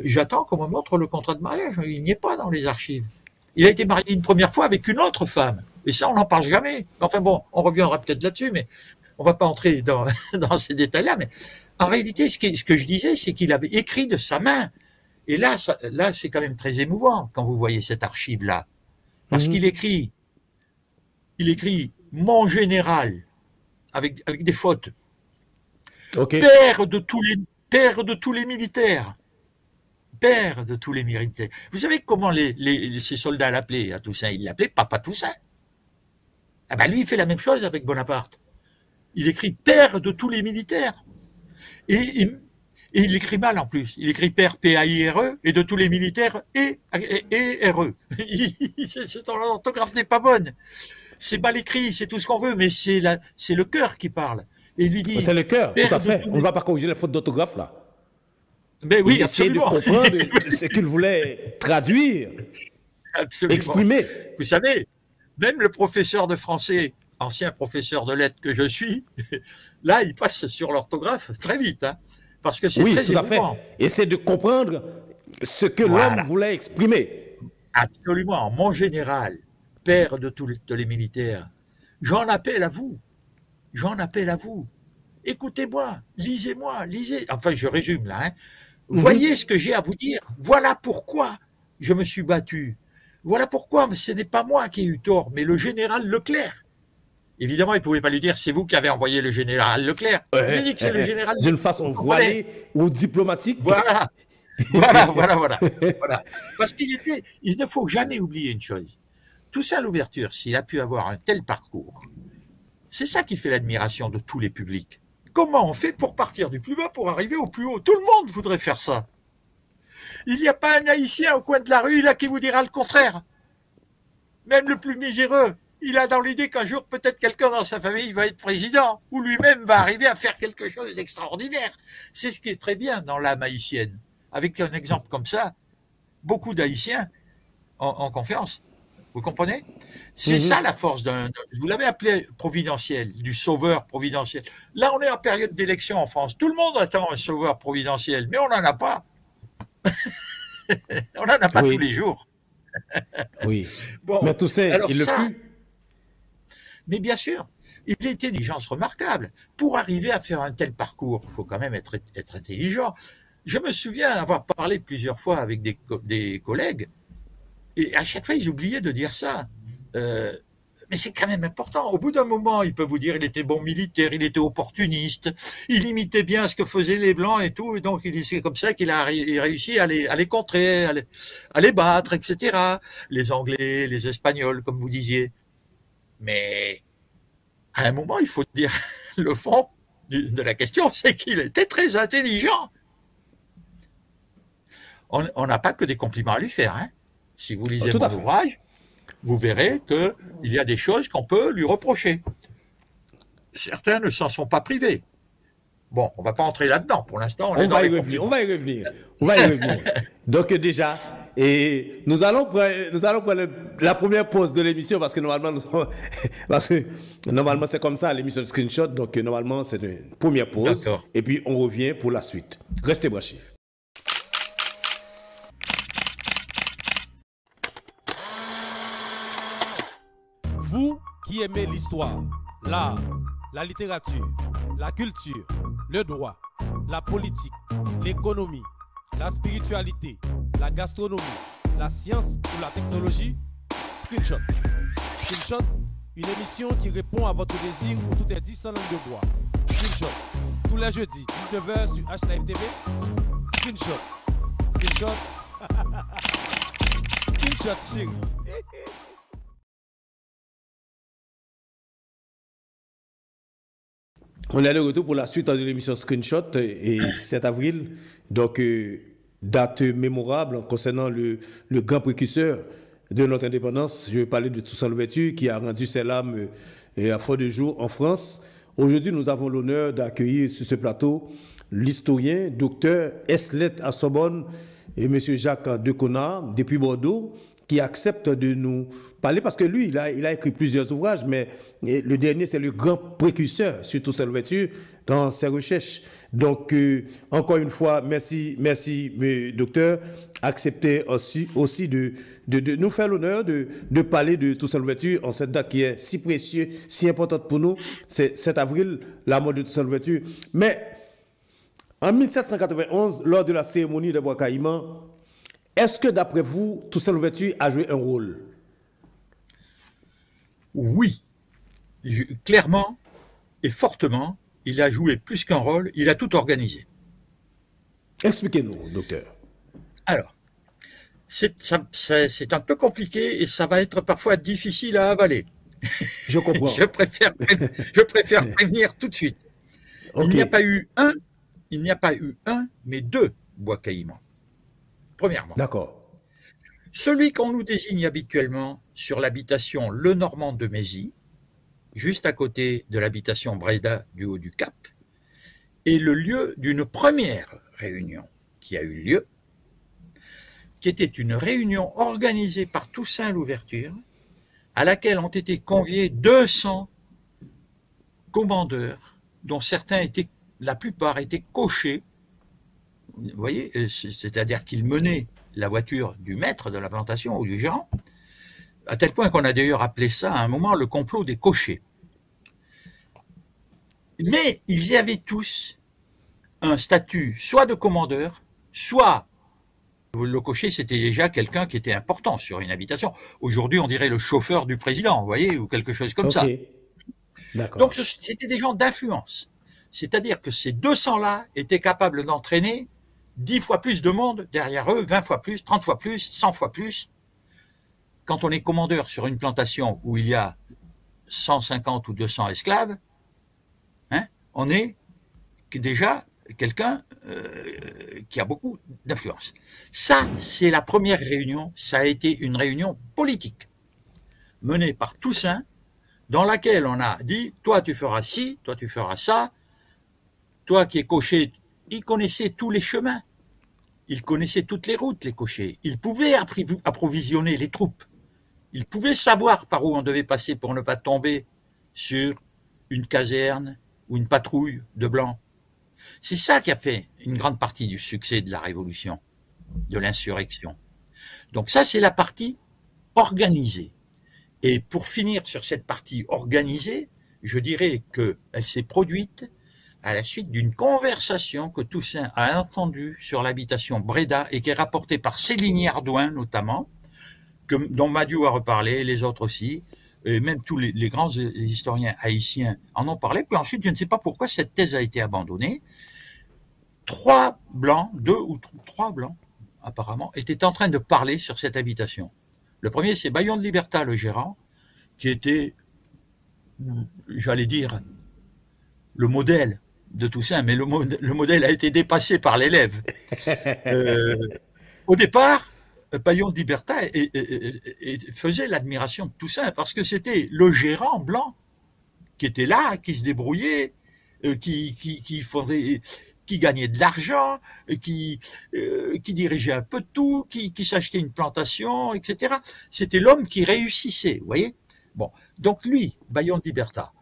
j'attends qu'on me montre le contrat de mariage. Il n'y est pas dans les archives. Il a été marié une première fois avec une autre femme. Et ça, on n'en parle jamais. Enfin bon, on reviendra peut-être là-dessus, mais on va pas entrer dans ces détails-là. Mais en réalité, ce que je disais, c'est qu'il avait écrit de sa main. Et là, c'est quand même très émouvant quand vous voyez cette archive-là. Parce qu'il écrit mon général avec des fautes. Ok. Père de tous les militaires. Père de tous les militaires. Vous savez comment ces soldats l'appelaient à Toussaint? Ils l'appelaient Papa Toussaint. Ah ben lui, il fait la même chose avec Bonaparte. Il écrit père de tous les militaires. Et il écrit mal en plus. Il écrit père P-A-I-R-E et de tous les militaires et R-E. Son orthographe n'est pas bonne. C'est mal écrit, c'est tout ce qu'on veut, mais c'est le cœur qui parle. Et il lui dit. C'est le cœur, tout à fait. On ne va pas corriger les fautes d'orthographe là. Mais oui, il essayait de comprendre ce qu'il voulait traduire, absolument. Exprimer. Vous savez, même le professeur de français, ancien professeur de lettres que je suis, là, il passe sur l'orthographe très vite, hein, parce que c'est très émouvant. Essaie de comprendre ce que l'homme voulait exprimer. Absolument. Mon général, père de tous les militaires, j'en appelle à vous. J'en appelle à vous. Écoutez-moi, lisez-moi, lisez. Enfin, je résume là. Hein. Voyez ce que j'ai à vous dire. Voilà pourquoi je me suis battu. Voilà pourquoi ce n'est pas moi qui ai eu tort, mais le général Leclerc. Évidemment, il ne pouvait pas lui dire c'est vous qui avez envoyé le général Leclerc. Il dit que c'est le général Leclerc. D'une façon voilée ou diplomatique. Voilà. Parce il ne faut jamais oublier une chose. Toussaint Louverture, s'il a pu avoir un tel parcours, c'est ça qui fait l'admiration de tous les publics. Comment on fait pour partir du plus bas pour arriver au plus haut? Tout le monde voudrait faire ça. Il n'y a pas un Haïtien au coin de la rue là qui vous dira le contraire. Même le plus miséreux, il a dans l'idée qu'un jour peut-être quelqu'un dans sa famille va être président ou lui-même va arriver à faire quelque chose d'extraordinaire. C'est ce qui est très bien dans l'âme haïtienne. Avec un exemple comme ça, beaucoup d'Haïtiens en confiance. Vous comprenez? C'est ça la force vous l'avez appelé providentiel, du sauveur providentiel. Là, on est en période d'élection en France. Tout le monde attend un sauveur providentiel, mais on n'en a pas. On n'en a pas tous les jours. Oui. Bon, mais tout ça, il le fut. Mais bien sûr, il a une intelligence remarquable. Pour arriver à faire un tel parcours, il faut quand même être intelligent. Je me souviens avoir parlé plusieurs fois avec des collègues. Et à chaque fois, ils oubliaient de dire ça. Mais c'est quand même important. Au bout d'un moment, ils peuvent vous dire il était bon militaire, il était opportuniste, il imitait bien ce que faisaient les Blancs et tout. Et donc, c'est comme ça qu'il a réussi à les contrer, à les battre, etc. Les Anglais, les Espagnols, comme vous disiez. Mais à un moment, il faut dire le fond de la question, c'est qu'il était très intelligent. On n'a pas que des compliments à lui faire, hein. Si vous lisez mon ouvrage, vous verrez qu'il y a des choses qu'on peut lui reprocher. Certains ne s'en sont pas privés. Bon, on ne va pas entrer là-dedans. Pour l'instant, on va y revenir. Donc déjà, nous allons prendre la première pause de l'émission parce que normalement c'est comme ça l'émission de Screenshot. Donc normalement c'est une première pause et puis on revient pour la suite. Restez branchés. Vous qui aimez l'histoire, l'art, la littérature, la culture, le droit, la politique, l'économie, la spiritualité, la gastronomie, la science ou la technologie, Screenshot. Screenshot, une émission qui répond à votre désir où tout est dit sans langue de bois. Screenshot, tous les jeudis, 19h sur HLive TV. Screenshot. Screenshot. Screenshot, chérie. On est de retour pour la suite de l'émission Screenshot et 7 avril, donc date mémorable concernant le grand précurseur de notre indépendance. Je vais parler de Toussaint Louverture qui a rendu ses larmes à fort de jour en France. Aujourd'hui, nous avons l'honneur d'accueillir sur ce plateau l'historien, docteur S-Lettres à Sorbonne et M. Jacques Deconard depuis Bordeaux, qui accepte de nous parler, parce que lui, il a écrit plusieurs ouvrages, mais le dernier, c'est le grand précurseur sur Toussaint Louverture dans ses recherches. Donc, encore une fois, merci, docteur. Acceptez aussi de nous faire l'honneur de parler de Toussaint Louverture en cette date qui est si précieuse, si importante pour nous. C'est 7 avril, la mort de Toussaint Louverture. Mais en 1791, lors de la cérémonie de Bois Caïman, est-ce que, d'après vous, Toussaint Louverture a joué un rôle? Oui, clairement et fortement, il a joué plus qu'un rôle, il a tout organisé. Expliquez-nous, docteur. Alors, c'est un peu compliqué et ça va être parfois difficile à avaler. Je comprends. je préfère prévenir tout de suite. Okay. Il n'y a pas eu un, mais deux bois caïmans. Premièrement. D'accord. Celui qu'on nous désigne habituellement sur l'habitation Le Normand de Mézy, juste à côté de l'habitation Breda du Haut du Cap, est le lieu d'une première réunion qui a eu lieu, qui était une réunion organisée par Toussaint Louverture, à laquelle ont été conviés 200 commandeurs, dont certains étaient, la plupart étaient cochers. Vous voyez, c'est-à-dire qu'ils menaient la voiture du maître de la plantation ou du gérant, à tel point qu'on a d'ailleurs appelé ça à un moment le complot des cochers. Mais ils y avaient tous un statut soit de commandeur, soit le cocher, c'était déjà quelqu'un qui était important sur une habitation. Aujourd'hui, on dirait le chauffeur du président, vous voyez, ou quelque chose comme ça. Donc, c'était des gens d'influence. C'est-à-dire que ces 200-là étaient capables d'entraîner 10 fois plus de monde derrière eux, 20 fois plus, 30 fois plus, 100 fois plus. Quand on est commandeur sur une plantation où il y a 150 ou 200 esclaves, hein, on est déjà quelqu'un qui a beaucoup d'influence. Ça, c'est la première réunion, ça a été une réunion politique, menée par Toussaint, dans laquelle on a dit, toi tu feras ci, toi tu feras ça, toi qui es cocher, il connaissait tous les chemins, il connaissait toutes les routes, les cochers, il pouvait approvisionner les troupes, il pouvait savoir par où on devait passer pour ne pas tomber sur une caserne ou une patrouille de blancs. C'est ça qui a fait une grande partie du succès de la Révolution, de l'insurrection. Donc ça, c'est la partie organisée. Et pour finir sur cette partie organisée, je dirais qu'elle s'est produite à la suite d'une conversation que Toussaint a entendue sur l'habitation Breda et qui est rapportée par Céline Ardouin notamment, dont Madiou a reparlé, les autres aussi, et même tous les grands historiens haïtiens en ont parlé. Puis ensuite, je ne sais pas pourquoi cette thèse a été abandonnée. 3 blancs, 2 ou 3 blancs, apparemment, étaient en train de parler sur cette habitation. Le premier, c'est Bayon de Liberta, le gérant, qui était, j'allais dire, le modèle de Toussaint, mais le modèle a été dépassé par l'élève. Au départ, Bayon de Liberta faisait l'admiration de Toussaint parce que c'était le gérant blanc qui était là, qui se débrouillait, qui gagnait de l'argent, qui dirigeait un peu de tout, qui s'achetait une plantation, etc. C'était l'homme qui réussissait, vous voyez. Bon, donc lui, Bayon de Liberta,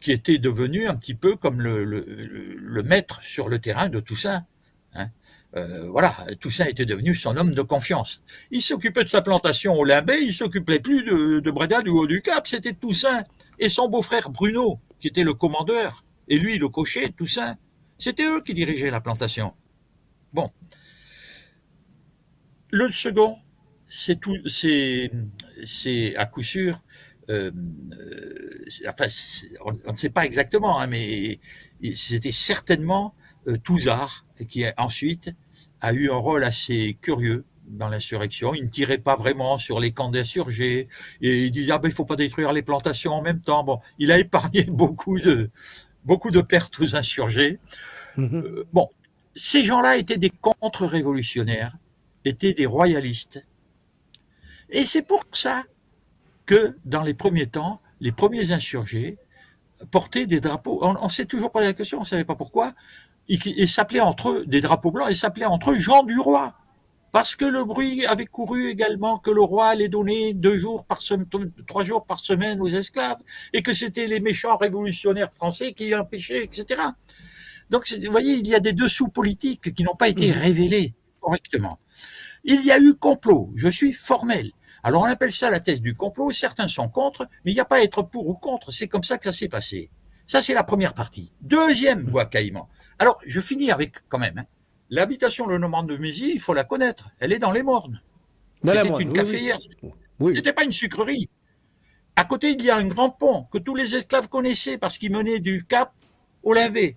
qui était devenu un petit peu comme le maître sur le terrain de Toussaint, hein. Voilà, Toussaint était devenu son homme de confiance. Il s'occupait de sa plantation au Limbé, il s'occupait plus de Breda du Haut du Cap, c'était Toussaint et son beau-frère Bruno, qui était le commandeur, et lui le cocher, Toussaint. C'était eux qui dirigeaient la plantation. Bon. Le second, c'est à coup sûr, enfin, on ne sait pas exactement, hein, mais c'était certainement Touzard, qui ensuite a eu un rôle assez curieux dans l'insurrection. Il ne tirait pas vraiment sur les camps d'insurgés et il disait il faut pas détruire les plantations en même temps. Bon, il a épargné beaucoup de pertes aux insurgés. Bon, ces gens-là étaient des contre-révolutionnaires, étaient des royalistes. Et c'est pour ça que dans les premiers temps, les premiers insurgés portaient des drapeaux. On s'est toujours posé la question, on ne savait pas pourquoi. Ils s'appelaient entre eux, des drapeaux blancs, ils s'appelaient entre eux Jean du Roi. Parce que le bruit avait couru également que le roi allait donner 3 jours par semaine aux esclaves, et que c'était les méchants révolutionnaires français qui empêchaient, etc. Donc, vous voyez, il y a des dessous politiques qui n'ont pas été révélés correctement. Il y a eu complot, je suis formel. Alors, on appelle ça la thèse du complot, certains sont contre, mais il n'y a pas à être pour ou contre, c'est comme ça que ça s'est passé. Ça, c'est la première partie. Deuxième bois caïman. Alors, je finis avec, quand même, hein, l'habitation Le Normand de Mézy, il faut la connaître. Elle est dans les Mornes. C'était une caféière. Oui. C'était pas une sucrerie. À côté, il y a un grand pont que tous les esclaves connaissaient parce qu'il menait du Cap au Limbé.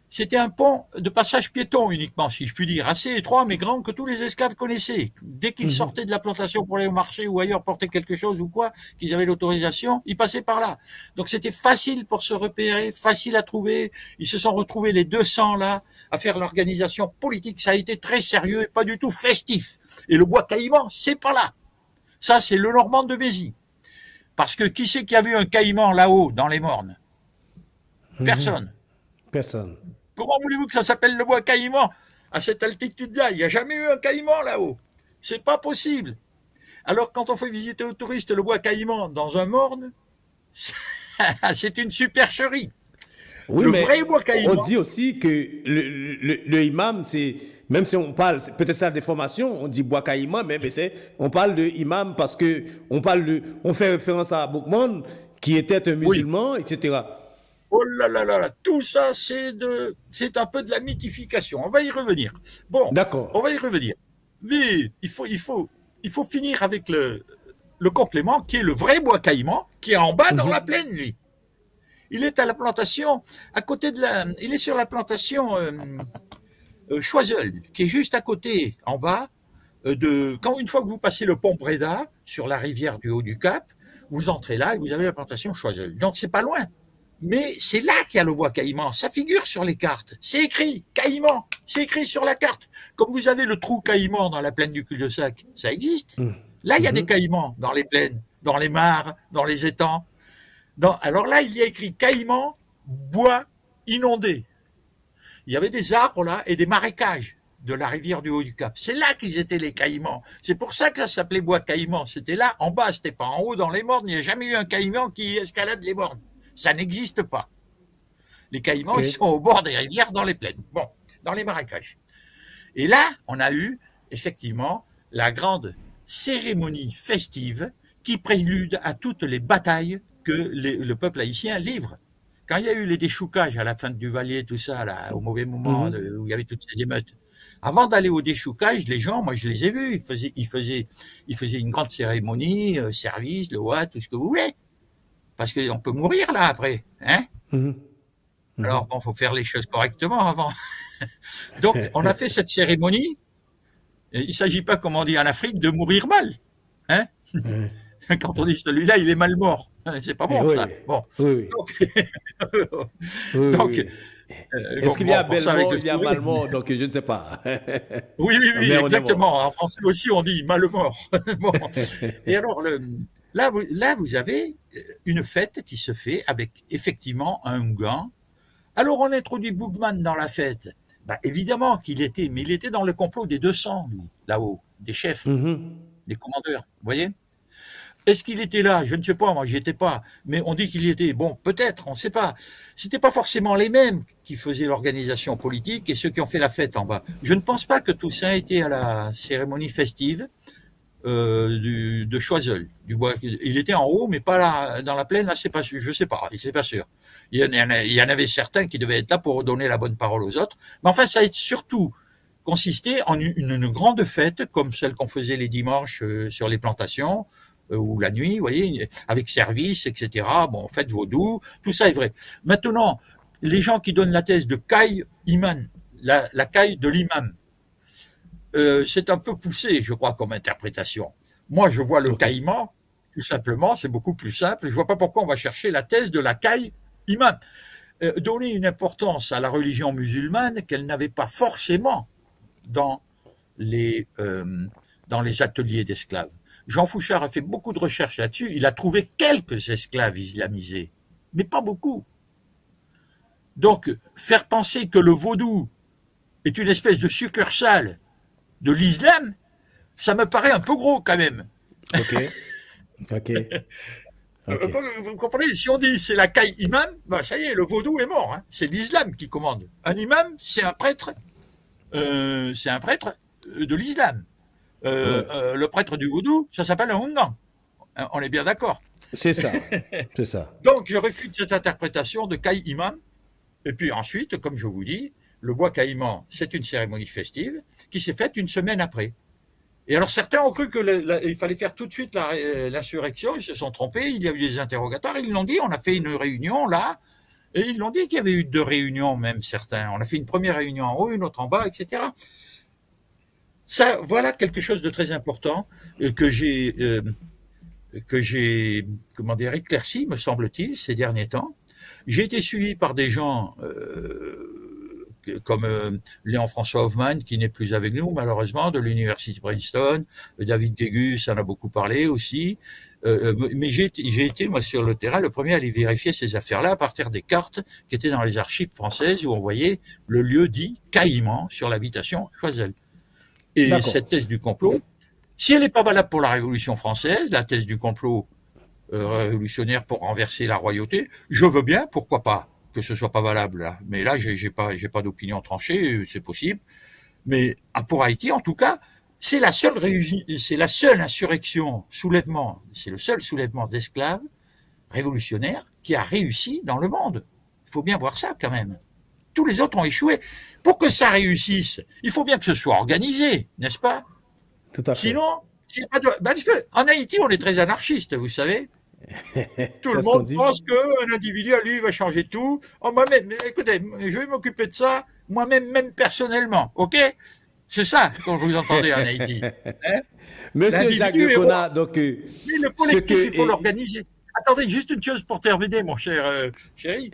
C'était un pont de passage piéton uniquement, si je puis dire, assez étroit mais grand que tous les esclaves connaissaient. Dès qu'ils sortaient de la plantation pour aller au marché ou ailleurs porter quelque chose ou quoi, qu'ils avaient l'autorisation, ils passaient par là. Donc c'était facile pour se repérer, facile à trouver. Ils se sont retrouvés les 200 là à faire l'organisation politique. Ça a été très sérieux et pas du tout festif. Et le bois caïman, c'est pas là. Ça, c'est le Normand de Béziers. Parce que qui c'est qui a vu un caïman là-haut dans les Mornes? Personne. Personne. Comment voulez-vous que ça s'appelle le bois caïman à cette altitude-là? Il n'y a jamais eu un caïman là-haut. C'est pas possible. Alors, quand on fait visiter aux touristes le bois caïman dans un morne, c'est une supercherie. Oui, le mais vrai bois caïman. On dit aussi que le imam, c'est, même si on parle, peut-être c'est la déformation, on dit bois caïman, mais on parle de imam parce que on fait référence à Boukman, qui était un musulman, oui, etc. Oh là là là là, tout ça, c'est un peu de la mythification. On va y revenir. Bon, d'accord. On va y revenir. Mais il faut finir avec le complément qui est le vrai bois caïman, qui est en bas dans la plaine, lui. Il est à la plantation, à côté il est sur la plantation Choiseul, qui est juste à côté, en bas, une fois que vous passez le pont Bréda, sur la rivière du Haut du Cap, vous entrez là et vous avez la plantation Choiseul. Donc c'est pas loin. Mais c'est là qu'il y a le bois caïman. Ça figure sur les cartes. C'est écrit caïman. C'est écrit sur la carte. Comme vous avez le trou caïman dans la plaine du cul-de-sac, ça existe. Là, il y a des caïmans dans les plaines, dans les mares, dans les étangs. Alors là, il y a écrit caïman, bois inondé. Il y avait des arbres là et des marécages de la rivière du Haut du Cap. C'est là qu'ils étaient les caïmans. C'est pour ça que ça s'appelait bois caïman. C'était là, en bas, c'était pas en haut dans les mornes. Il n'y a jamais eu un caïman qui escalade les mornes. Ça n'existe pas. Les caïmans, ils sont au bord des rivières, dans les plaines. Bon, dans les marécages. Et là, on a eu, effectivement, la grande cérémonie festive qui prélude à toutes les batailles que le peuple haïtien livre. Quand il y a eu les déchoucages à la fin du Valier, tout ça, là, au mauvais moment où il y avait toutes ces émeutes, avant d'aller au déchoucage, les gens, moi je les ai vus, ils faisaient une grande cérémonie, service, le what, tout ce que vous voulez. Parce qu'on peut mourir là après. Hein Alors, bon, il faut faire les choses correctement avant. Donc, on a fait cette cérémonie. Et il ne s'agit pas, comme on dit en Afrique, de mourir mal. Hein Quand on dit celui-là, il est mal mort. C'est pas bon, ça. Bon. Donc, est-ce qu'il y a bel mort, il y a mal mort? Donc, je ne sais pas. Oui, exactement. En français aussi, on dit mal mort. Bon. Et alors, Là, vous avez une fête qui se fait avec effectivement un Hougan. Alors, on introduit Boukman dans la fête. Bah, évidemment qu'il était, mais il était dans le complot des 200, lui, là-haut, des chefs, des commandeurs, vous voyez. Est-ce qu'il était là? Je ne sais pas, moi, j'y étais pas. Mais on dit qu'il y était. Bon, peut-être, on ne sait pas. C'était pas forcément les mêmes qui faisaient l'organisation politique et ceux qui ont fait la fête en bas. Je ne pense pas que Toussaint était à la cérémonie festive de Choiseul, du bois. Il était en haut, mais pas là, dans la plaine, là, c'est pas sûr, je sais pas, c'est pas sûr. Il y en avait certains qui devaient être là pour donner la bonne parole aux autres. Mais enfin, ça a surtout consisté en une grande fête, comme celle qu'on faisait les dimanches sur les plantations, ou la nuit, vous voyez, avec service, etc. Bon, fête vaudou, tout ça est vrai. Maintenant, les gens qui donnent la thèse de Caille Iman, la caille de l'imam, c'est un peu poussé, je crois, comme interprétation. Moi, je vois le caïman, tout simplement, c'est beaucoup plus simple. Je ne vois pas pourquoi on va chercher la thèse de la caille imam. Donner une importance à la religion musulmane qu'elle n'avait pas forcément dans les ateliers d'esclaves. Jean Fouchard a fait beaucoup de recherches là-dessus. Il a trouvé quelques esclaves islamisés, mais pas beaucoup. Donc, faire penser que le vaudou est une espèce de succursale de l'islam, ça me paraît un peu gros quand même. Ok. Vous comprenez, si on dit c'est la caille imam, ben ça y est, le vaudou est mort. Hein. C'est l'islam qui commande. Un imam, c'est un prêtre de l'islam. Le prêtre du vaudou, ça s'appelle un Hungan. On est bien d'accord. C'est ça. C'est ça. Donc, je réfute cette interprétation de caille imam. Et puis ensuite, comme je vous dis, le bois caïman, c'est une cérémonie festive qui s'est faite une semaine après. Et alors certains ont cru qu'il fallait faire tout de suite l'insurrection, ils se sont trompés, il y a eu des interrogatoires, ils l'ont dit, on a fait une réunion là, et ils l'ont dit qu'il y avait eu 2 réunions même certains. On a fait une première réunion en haut, une autre en bas, etc. Ça, voilà quelque chose de très important que j'ai, comment dire, éclairci, me semble-t-il, ces derniers temps. J'ai été suivi par des gens comme Léon-François Hoffmann, qui n'est plus avec nous, malheureusement, de l'université Princeton. David Guégus en a beaucoup parlé aussi. Mais j'ai été, moi, sur le terrain, le premier à aller vérifier ces affaires-là à partir des cartes qui étaient dans les archives françaises où on voyait le lieu dit Caïman sur l'habitation Choiseul. Et cette thèse du complot, si elle n'est pas valable pour la Révolution française, la thèse du complot révolutionnaire pour renverser la royauté, je veux bien, pourquoi pas, que ce soit pas valable là. Mais là, j'ai pas d'opinion tranchée, c'est possible. Mais pour Haïti, en tout cas, c'est la seule insurrection, soulèvement, c'est le seul soulèvement d'esclaves révolutionnaires qui a réussi dans le monde. Il faut bien voir ça quand même. Tous les autres ont échoué. Pour que ça réussisse, il faut bien que ce soit organisé, n'est-ce pas? Tout à fait. Sinon, parce qu'en Haïti, on est très anarchiste, vous savez. Tout le monde pense qu'un individu, à lui, va changer tout. Oh, moi-même, écoutez, je vais m'occuper de ça, moi-même, même personnellement, ok? C'est ça quand vous entendez en Haïti. Hein? Monsieur Jacques Deconat, donc... Mais le collectif, il faut l'organiser. Attendez, juste une chose pour terminer, mon cher chéri.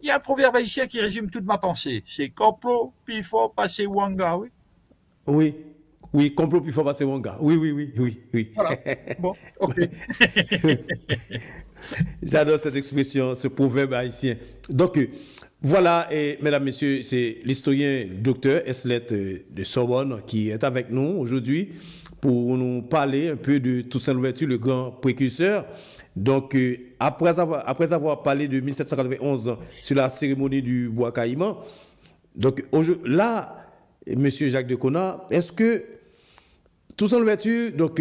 Il y a un proverbe haïtien qui résume toute ma pensée. C'est complot, puis il faut passer Wanga, oui? Oui. Oui, complot, puis il faut passer Wanga. Oui. Voilà. Bon, ok. J'adore cette expression, ce proverbe haïtien. Donc, voilà, et mesdames, messieurs, c'est l'historien docteur Eslet de Sorbonne qui est avec nous aujourd'hui pour nous parler un peu de Toussaint Louverture, le grand précurseur. Donc, après avoir parlé de 1791 sur la cérémonie du bois caïman, donc là, monsieur Jacques Deconat, est-ce que Toussaint Louverture, donc,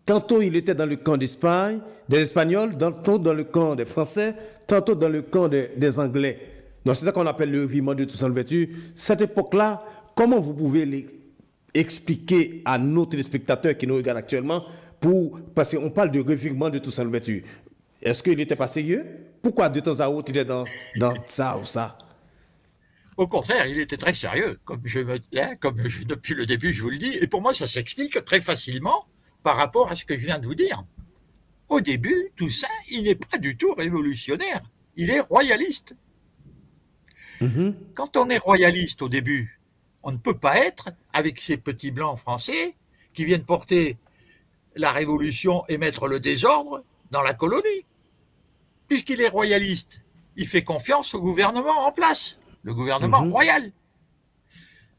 tantôt il était dans le camp d'Espagne, des Espagnols, tantôt dans le camp des Français, tantôt dans le camp des Anglais. Donc c'est ça qu'on appelle le revirement de Toussaint Louverture. Cette époque-là, comment vous pouvez expliquer à nos téléspectateurs qui nous regardent actuellement, parce qu'on parle de revirement de Toussaint Louverture. Est-ce qu'il n'était pas sérieux? Pourquoi de temps à autre il est dans ça ou ça? Au contraire, il était très sérieux, depuis le début je vous le dis, et pour moi ça s'explique très facilement par rapport à ce que je viens de vous dire. Au début, Toussaint, il n'est pas du tout révolutionnaire, il est royaliste. Quand on est royaliste au début, on ne peut pas être avec ces petits blancs français qui viennent porter la révolution et mettre le désordre dans la colonie. Puisqu'il est royaliste, il fait confiance au gouvernement en place, le gouvernement royal.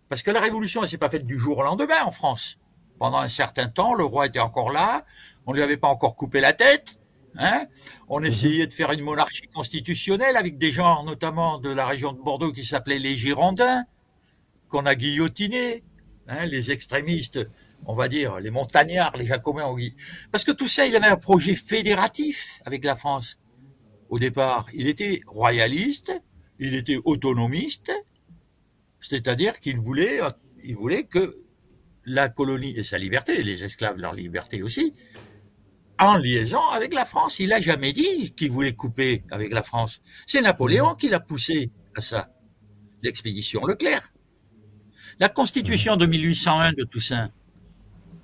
Parce que la révolution, elle ne s'est pas faite du jour au lendemain en France. Pendant un certain temps, le roi était encore là, on ne lui avait pas encore coupé la tête, hein. On essayait de faire une monarchie constitutionnelle avec des gens, notamment de la région de Bordeaux, qui s'appelaient les Girondins, qu'on a guillotinés, hein, les extrémistes, on va dire, les montagnards, les jacobins. Parce que tout ça, il avait un projet fédératif avec la France. Au départ, il était royaliste, il était autonomiste, c'est-à-dire qu'il voulait que la colonie et sa liberté, les esclaves leur liberté aussi, en liaison avec la France. Il n'a jamais dit qu'il voulait couper avec la France. C'est Napoléon qui l'a poussé à ça, l'expédition Leclerc. La constitution de 1801 de Toussaint,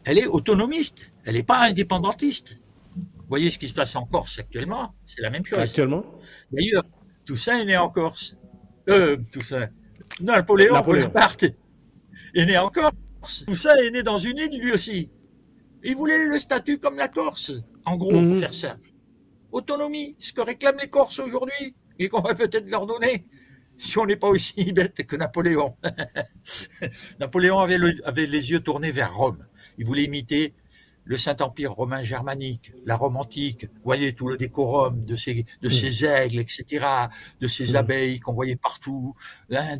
elle est autonomiste, elle n'est pas indépendantiste. Vous voyez ce qui se passe en Corse actuellement, c'est la même chose. Actuellement? D'ailleurs, Toussaint est né en Corse. Napoléon Bonaparte est né en Corse. Toussaint est né dans une île lui aussi. Il voulait le statut comme la Corse, en gros, pour faire simple. Autonomie, ce que réclament les Corses aujourd'hui, et qu'on va peut-être leur donner, si on n'est pas aussi bête que Napoléon. Napoléon avait les yeux tournés vers Rome. Il voulait imiter le Saint-Empire romain germanique, la Rome antique, vous voyez tout le décorum de ces aigles, etc., de ces abeilles qu'on voyait partout. Hein,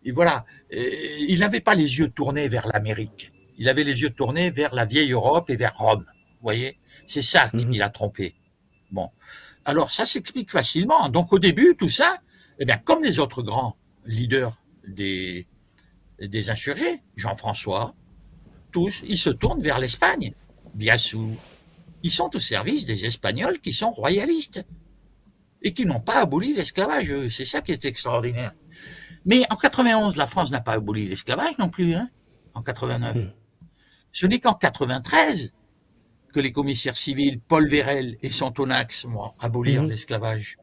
et voilà. Et il n'avait pas les yeux tournés vers l'Amérique. Il avait les yeux tournés vers la vieille Europe et vers Rome. Vous voyez, c'est ça qui l'a trompé. Bon. Alors, ça s'explique facilement. Donc, au début, tout ça, eh bien, comme les autres grands leaders des insurgés, Jean-François, tous, ils se tournent vers l'Espagne, bien sûr. Ils sont au service des Espagnols qui sont royalistes et qui n'ont pas aboli l'esclavage. C'est ça qui est extraordinaire. Mais en 91, la France n'a pas aboli l'esclavage non plus, hein, en 89. Ce n'est qu'en 93 que les commissaires civils Paul Vérel et Santonax vont abolir l'esclavage.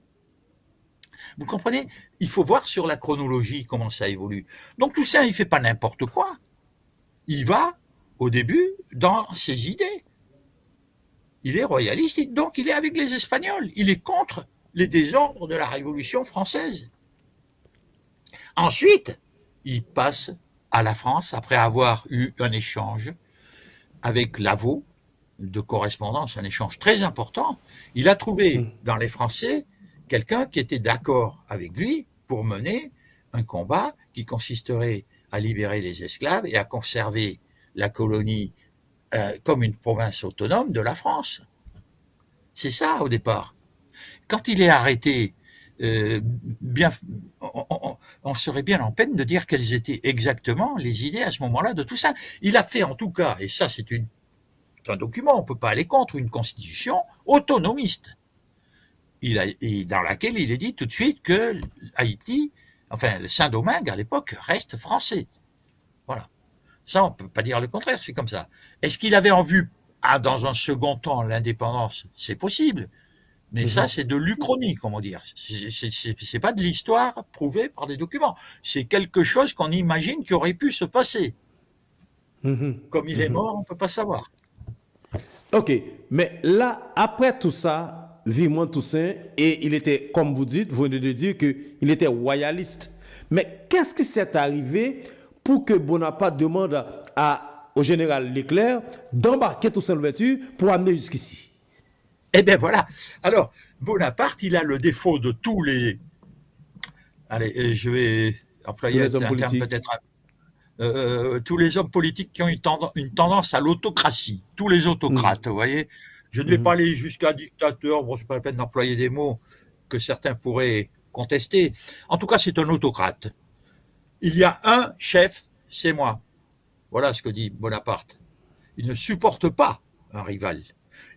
Vous comprenez? Il faut voir sur la chronologie comment ça évolue. Donc Toussaint, il ne fait pas n'importe quoi. Il va, au début, dans ses idées. Il est royaliste, donc il est avec les Espagnols. Il est contre les désordres de la Révolution française. Ensuite, il passe à la France après avoir eu un échange avec Lavaux de correspondance, un échange très important. Il a trouvé dans les Français quelqu'un qui était d'accord avec lui pour mener un combat qui consisterait à libérer les esclaves et à conserver la colonie comme une province autonome de la France. C'est ça au départ. Quand il est arrêté, on serait bien en peine de dire quelles étaient exactement les idées à ce moment-là de tout ça. Il a fait en tout cas, et ça c'est un document, on ne peut pas aller contre, une constitution autonomiste. Dans laquelle il est dit tout de suite que Haïti, enfin Saint-Domingue à l'époque, reste français. Voilà. Ça, on ne peut pas dire le contraire, c'est comme ça. Est-ce qu'il avait en vue, dans un second temps, l'indépendance? C'est possible. Mais ça, c'est de l'uchronie, comment dire. C'est pas de l'histoire prouvée par des documents. C'est quelque chose qu'on imagine qui aurait pu se passer. Comme il est mort, on ne peut pas savoir. Ok, mais là, après tout ça, Vivement Toussaint, et il était, comme vous dites, vous venez de dire qu'il était royaliste. Mais qu'est-ce qui s'est arrivé pour que Bonaparte demande au général Leclerc d'embarquer Toussaint Louverture pour amener jusqu'ici? Eh bien voilà. Alors, Bonaparte, il a le défaut de tous les... Allez, je vais employer un terme peut-être... tous les hommes politiques qui ont une tendance à l'autocratie. Tous les autocrates, vous voyez. Je ne vais pas aller jusqu'à dictateur, bon, c'est pas la peine d'employer des mots que certains pourraient contester. En tout cas, c'est un autocrate. Il y a un chef, c'est moi. Voilà ce que dit Bonaparte. Il ne supporte pas un rival.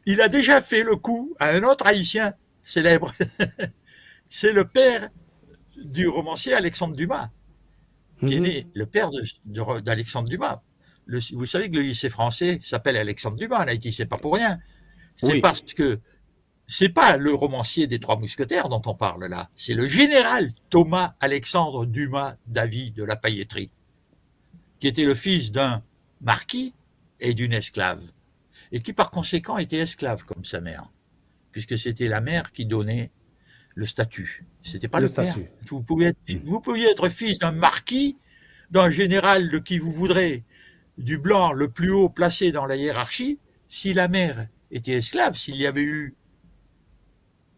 Il a déjà fait le coup à un autre Haïtien célèbre. C'est le père du romancier Alexandre Dumas, qui est né, le père d'Alexandre Dumas. Vous savez que le lycée français s'appelle Alexandre Dumas en Haïti, c'est pas pour rien. C'est parce que c'est pas le romancier des Trois Mousquetaires dont on parle là, c'est le général Thomas Alexandre Dumas Davy de la Pailletterie, qui était le fils d'un marquis et d'une esclave, et qui par conséquent était esclave comme sa mère, puisque c'était la mère qui donnait le statut, c'était pas le père. Vous pouviez être fils d'un marquis, d'un général de qui vous voudrez, du blanc le plus haut placé dans la hiérarchie, si la mère était esclave, s'il y avait eu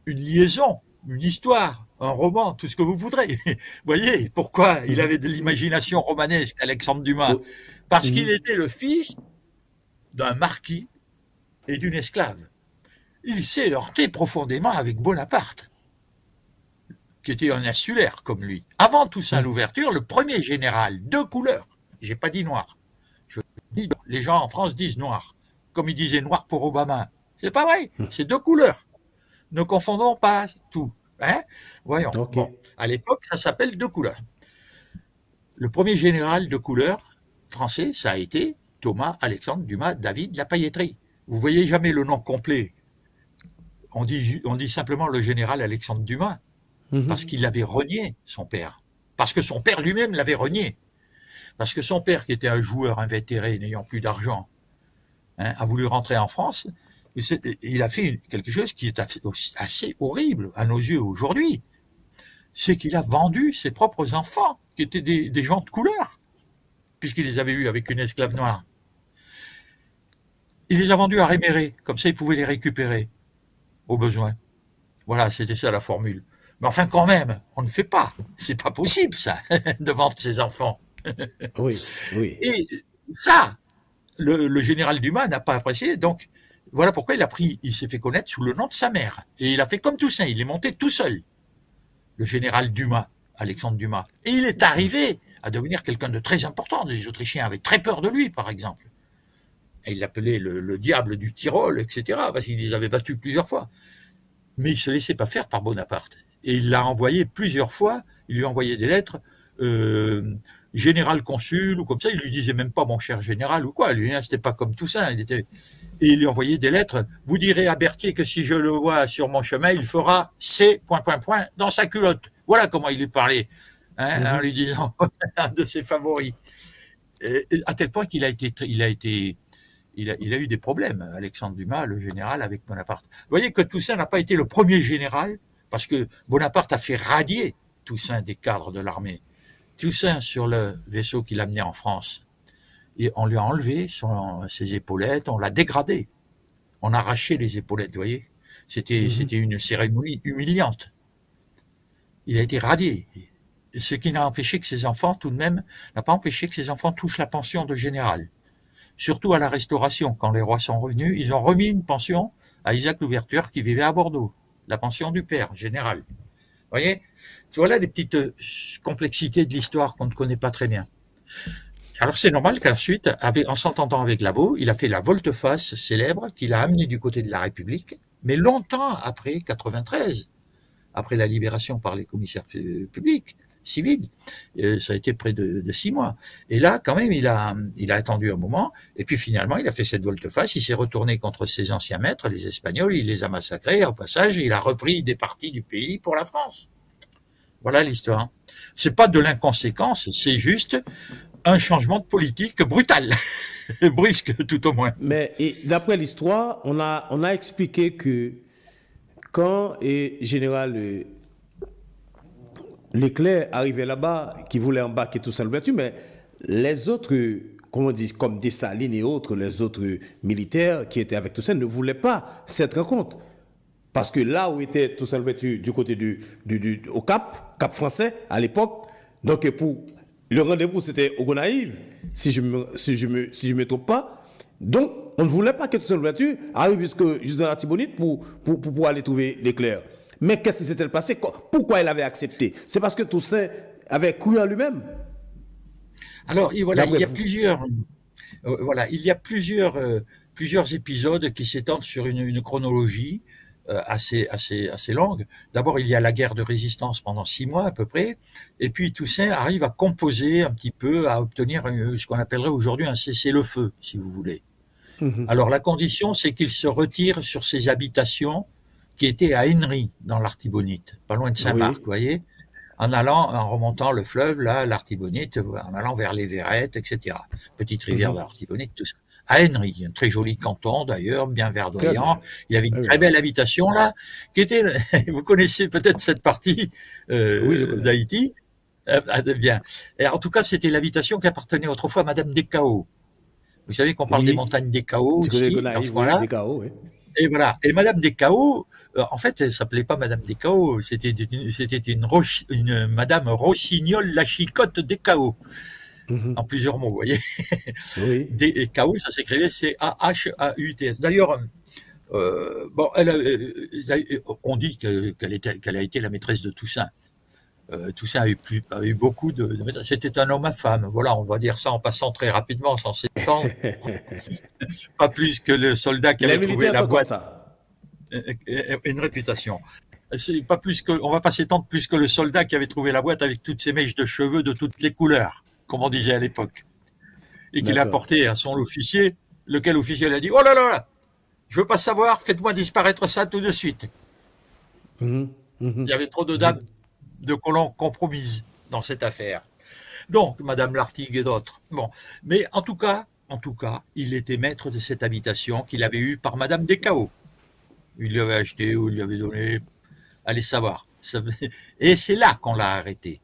une liaison, une histoire, un roman, tout ce que vous voudrez. Vous voyez pourquoi il avait de l'imagination romanesque, Alexandre Dumas? Parce qu'il était le fils d'un marquis et d'une esclave. Il s'est heurté profondément avec Bonaparte, qui était un insulaire comme lui. Avant Toussaint Louverture, le premier général, deux couleurs, j'ai pas dit noir. Les gens en France disent noir, comme ils disaient noir pour Obama. C'est pas vrai, c'est deux couleurs. Ne confondons pas tout. Hein? Voyons. Okay. Bon, à l'époque, ça s'appelle deux couleurs. Le premier général de couleur français, ça a été Thomas Alexandre Dumas Davy de la Pailletterie. Vous voyez jamais le nom complet. On dit simplement le général Alexandre Dumas, parce qu'il avait renié son père. Parce que son père lui-même l'avait renié. Parce que son père, qui était un joueur invétéré, n'ayant plus d'argent, a voulu rentrer en France. Il a fait quelque chose qui est assez horrible à nos yeux aujourd'hui. C'est qu'il a vendu ses propres enfants, qui étaient des gens de couleur, puisqu'il les avait eus avec une esclave noire. Il les a vendus à Réméré, comme ça il pouvait les récupérer au besoin. Voilà, c'était ça la formule. Mais enfin, quand même, on ne fait pas. C'est pas possible, ça, de vendre ses enfants. Oui. Et ça, le général Dumas n'a pas apprécié, donc voilà pourquoi il s'est fait connaître sous le nom de sa mère. Et il a fait comme Toussaint, il est monté tout seul. Le général Dumas, Alexandre Dumas. Et il est arrivé à devenir quelqu'un de très important. Les Autrichiens avaient très peur de lui, par exemple. Et il l'appelait le diable du Tyrol, etc., parce qu'il les avait battus plusieurs fois. Mais il ne se laissait pas faire par Bonaparte. Et il l'a envoyé plusieurs fois, il lui envoyait des lettres, général consul ou comme ça, il lui disait même pas mon cher général ou quoi, lui, hein, c'était pas comme Toussaint, et il lui envoyait des lettres, vous direz à Berthier que si je le vois sur mon chemin, il fera C... dans sa culotte. Voilà comment il lui parlait, hein, en lui disant un de ses favoris. Et à tel point qu'il a eu des problèmes, Alexandre Dumas, le général, avec Bonaparte. Vous voyez que Toussaint n'a pas été le premier général, parce que Bonaparte a fait radier Toussaint des cadres de l'armée. Toussaint, sur le vaisseau qu'il amenait en France, et on lui a enlevé ses épaulettes, on l'a dégradé. On a arraché les épaulettes, vous voyez. C'était une cérémonie humiliante. Il a été radié. Ce qui n'a empêché que ses enfants, tout de même, n'a pas empêché que ses enfants touchent la pension de général. Surtout à la Restauration, quand les rois sont revenus, ils ont remis une pension à Isaac Louverture qui vivait à Bordeaux. La pension du père, général. Vous voyez? Voilà des petites complexités de l'histoire qu'on ne connaît pas très bien. Alors c'est normal qu'ensuite, en s'entendant avec Lavaux, il a fait la volte-face célèbre qu'il a amenée du côté de la République, mais longtemps après 93, après la libération par les commissaires publics, civils, ça a été près de 6 mois. Et là, quand même, il a attendu un moment, et puis finalement, il a fait cette volte-face, il s'est retourné contre ses anciens maîtres, les Espagnols, il les a massacrés au passage, et il a repris des parties du pays pour la France. Voilà l'histoire. C'est pas de l'inconséquence, c'est juste un changement de politique brutal, brusque tout au moins. Mais d'après l'histoire, on a expliqué que quand général Leclerc arrivait là-bas, qui voulait embarquer Toussaint Louverture, mais les autres, comment on dit, comme Dessalines et autres, les autres militaires qui étaient avec Toussaint ne voulaient pas cette rencontre. Parce que là où était Toussaint Louverture, du côté au Cap français, à l'époque, donc pour le rendez-vous, c'était au Gonaïves, si je me trompe pas. Donc, on ne voulait pas que Toussaint Louverture arrive jusque dans la Tibonite pour aller trouver Leclerc. Mais qu'est-ce qui s'était passé? Pourquoi il avait accepté? C'est parce que Toussaint avait cru en lui-même. Alors, voilà, il y a plusieurs épisodes qui s'étendent sur une chronologie assez longue. D'abord, il y a la guerre de résistance pendant 6 mois à peu près, et puis Toussaint arrive à composer un petit peu, à obtenir ce qu'on appellerait aujourd'hui un cessez-le-feu, si vous voulez. Alors, la condition, c'est qu'il se retire sur ses habitations qui étaient à Henry, dans l'Artibonite, pas loin de Saint-Marc, vous voyez, en remontant le fleuve, là, l'Artibonite, en allant vers les Vérettes, etc. Petite rivière de l'Artibonite, tout ça. À Henry, un très joli canton d'ailleurs, bien verdoyant. Il y avait une très belle habitation là, qui était, vous connaissez peut-être cette partie d'Haïti, bien. Et en tout cas, c'était l'habitation qui appartenait autrefois à Madame Descaos. Vous savez qu'on parle des montagnes Descaos aussi, dans ce coin-là. Oui. Et voilà. Et Madame Descaos, en fait, elle s'appelait pas Madame Descaos, c'était une Madame Rossignol la Chicotte Descaos. En plusieurs mots, vous voyez. Oui. Descaos, ça s'écrivait C-A-H-A-U-T-S. D'ailleurs, on dit qu'elle a été la maîtresse de Toussaint. Toussaint a eu beaucoup de maîtresses. C'était un homme à femme. Voilà, on va dire ça en passant très rapidement, sans s'étendre. Pas plus que le soldat qui avait trouvé la boîte. Une réputation. C'est pas plus que, on va pas s'étendre plus que le soldat qui avait trouvé la boîte avec toutes ses mèches de cheveux de toutes les couleurs, comme on disait à l'époque, et qu'il a porté à son officier, lequel officier a dit: oh là là, je veux pas savoir, faites-moi disparaître ça tout de suite. Il y avait trop de dames de colons compromises dans cette affaire. Donc, Madame Lartigue et d'autres. Bon, mais en tout cas, il était maître de cette habitation qu'il avait eue par Madame Descaos. Il lui avait acheté ou il lui avait donné, allez savoir. Et c'est là qu'on l'a arrêté.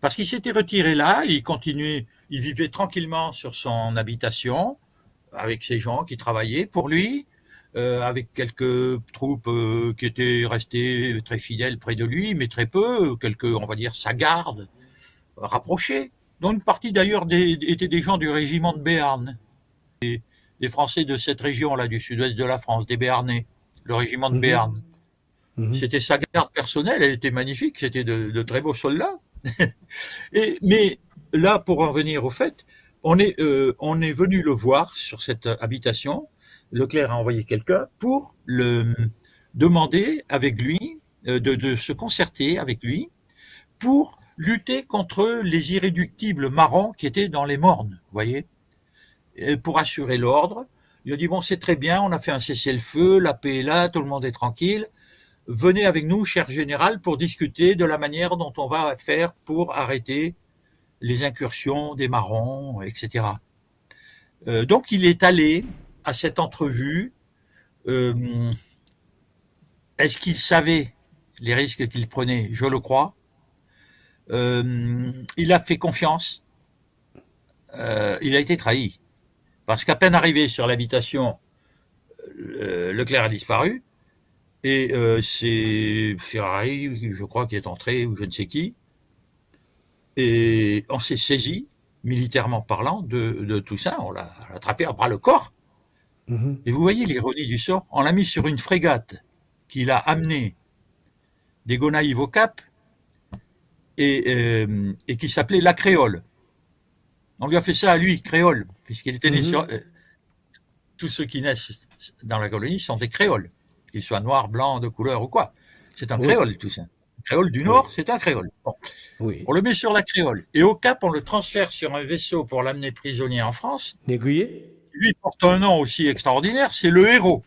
Parce qu'il s'était retiré là, il continuait, il vivait tranquillement sur son habitation, avec ses gens qui travaillaient pour lui, avec quelques troupes qui étaient restées très fidèles près de lui, mais très peu, quelques, on va dire, sa garde, rapprochés, dont une partie d'ailleurs étaient des gens du régiment de Béarn, des Français de cette région-là, du sud-ouest de la France, des Béarnais, le régiment de Béarn. C'était sa garde personnelle, elle était magnifique, c'était de très beaux soldats. Mais là, pour en venir au fait, on est venu le voir sur cette habitation. Leclerc a envoyé quelqu'un pour le demander avec lui, de se concerter avec lui pour lutter contre les irréductibles marrons qui étaient dans les mornes, vous voyez, et pour assurer l'ordre. Il a dit, bon, c'est très bien, on a fait un cessez-le-feu, la paix est là, tout le monde est tranquille. Venez avec nous, cher général, pour discuter de la manière dont on va faire pour arrêter les incursions des marrons, etc. Donc il est allé à cette entrevue. Est-ce qu'il savait les risques qu'il prenait? Je le crois. Il a fait confiance. Il a été trahi. Parce qu'à peine arrivé sur l'habitation, Leclerc a disparu. Et c'est Ferrari, je crois, qui est entré, ou je ne sais qui. Et on s'est saisi, militairement parlant, de tout ça. On l'a attrapé à bras le corps. Et vous voyez l'ironie du sort. On l'a mis sur une frégate qu'il a amenée des Gonaïves au Cap et qui s'appelait La Créole. On lui a fait ça à lui, Créole, puisqu'il était né sur... tous ceux qui naissent dans la colonie sont des créoles, qu'ils soient noirs, blancs, de couleur ou quoi. C'est un créole, tout ça. Créole du Nord, c'est un créole. Bon. On le met sur la Créole. Et au Cap, on le transfère sur un vaisseau pour l'amener prisonnier en France. Négrier. Lui porte un nom aussi extraordinaire, c'est le héros.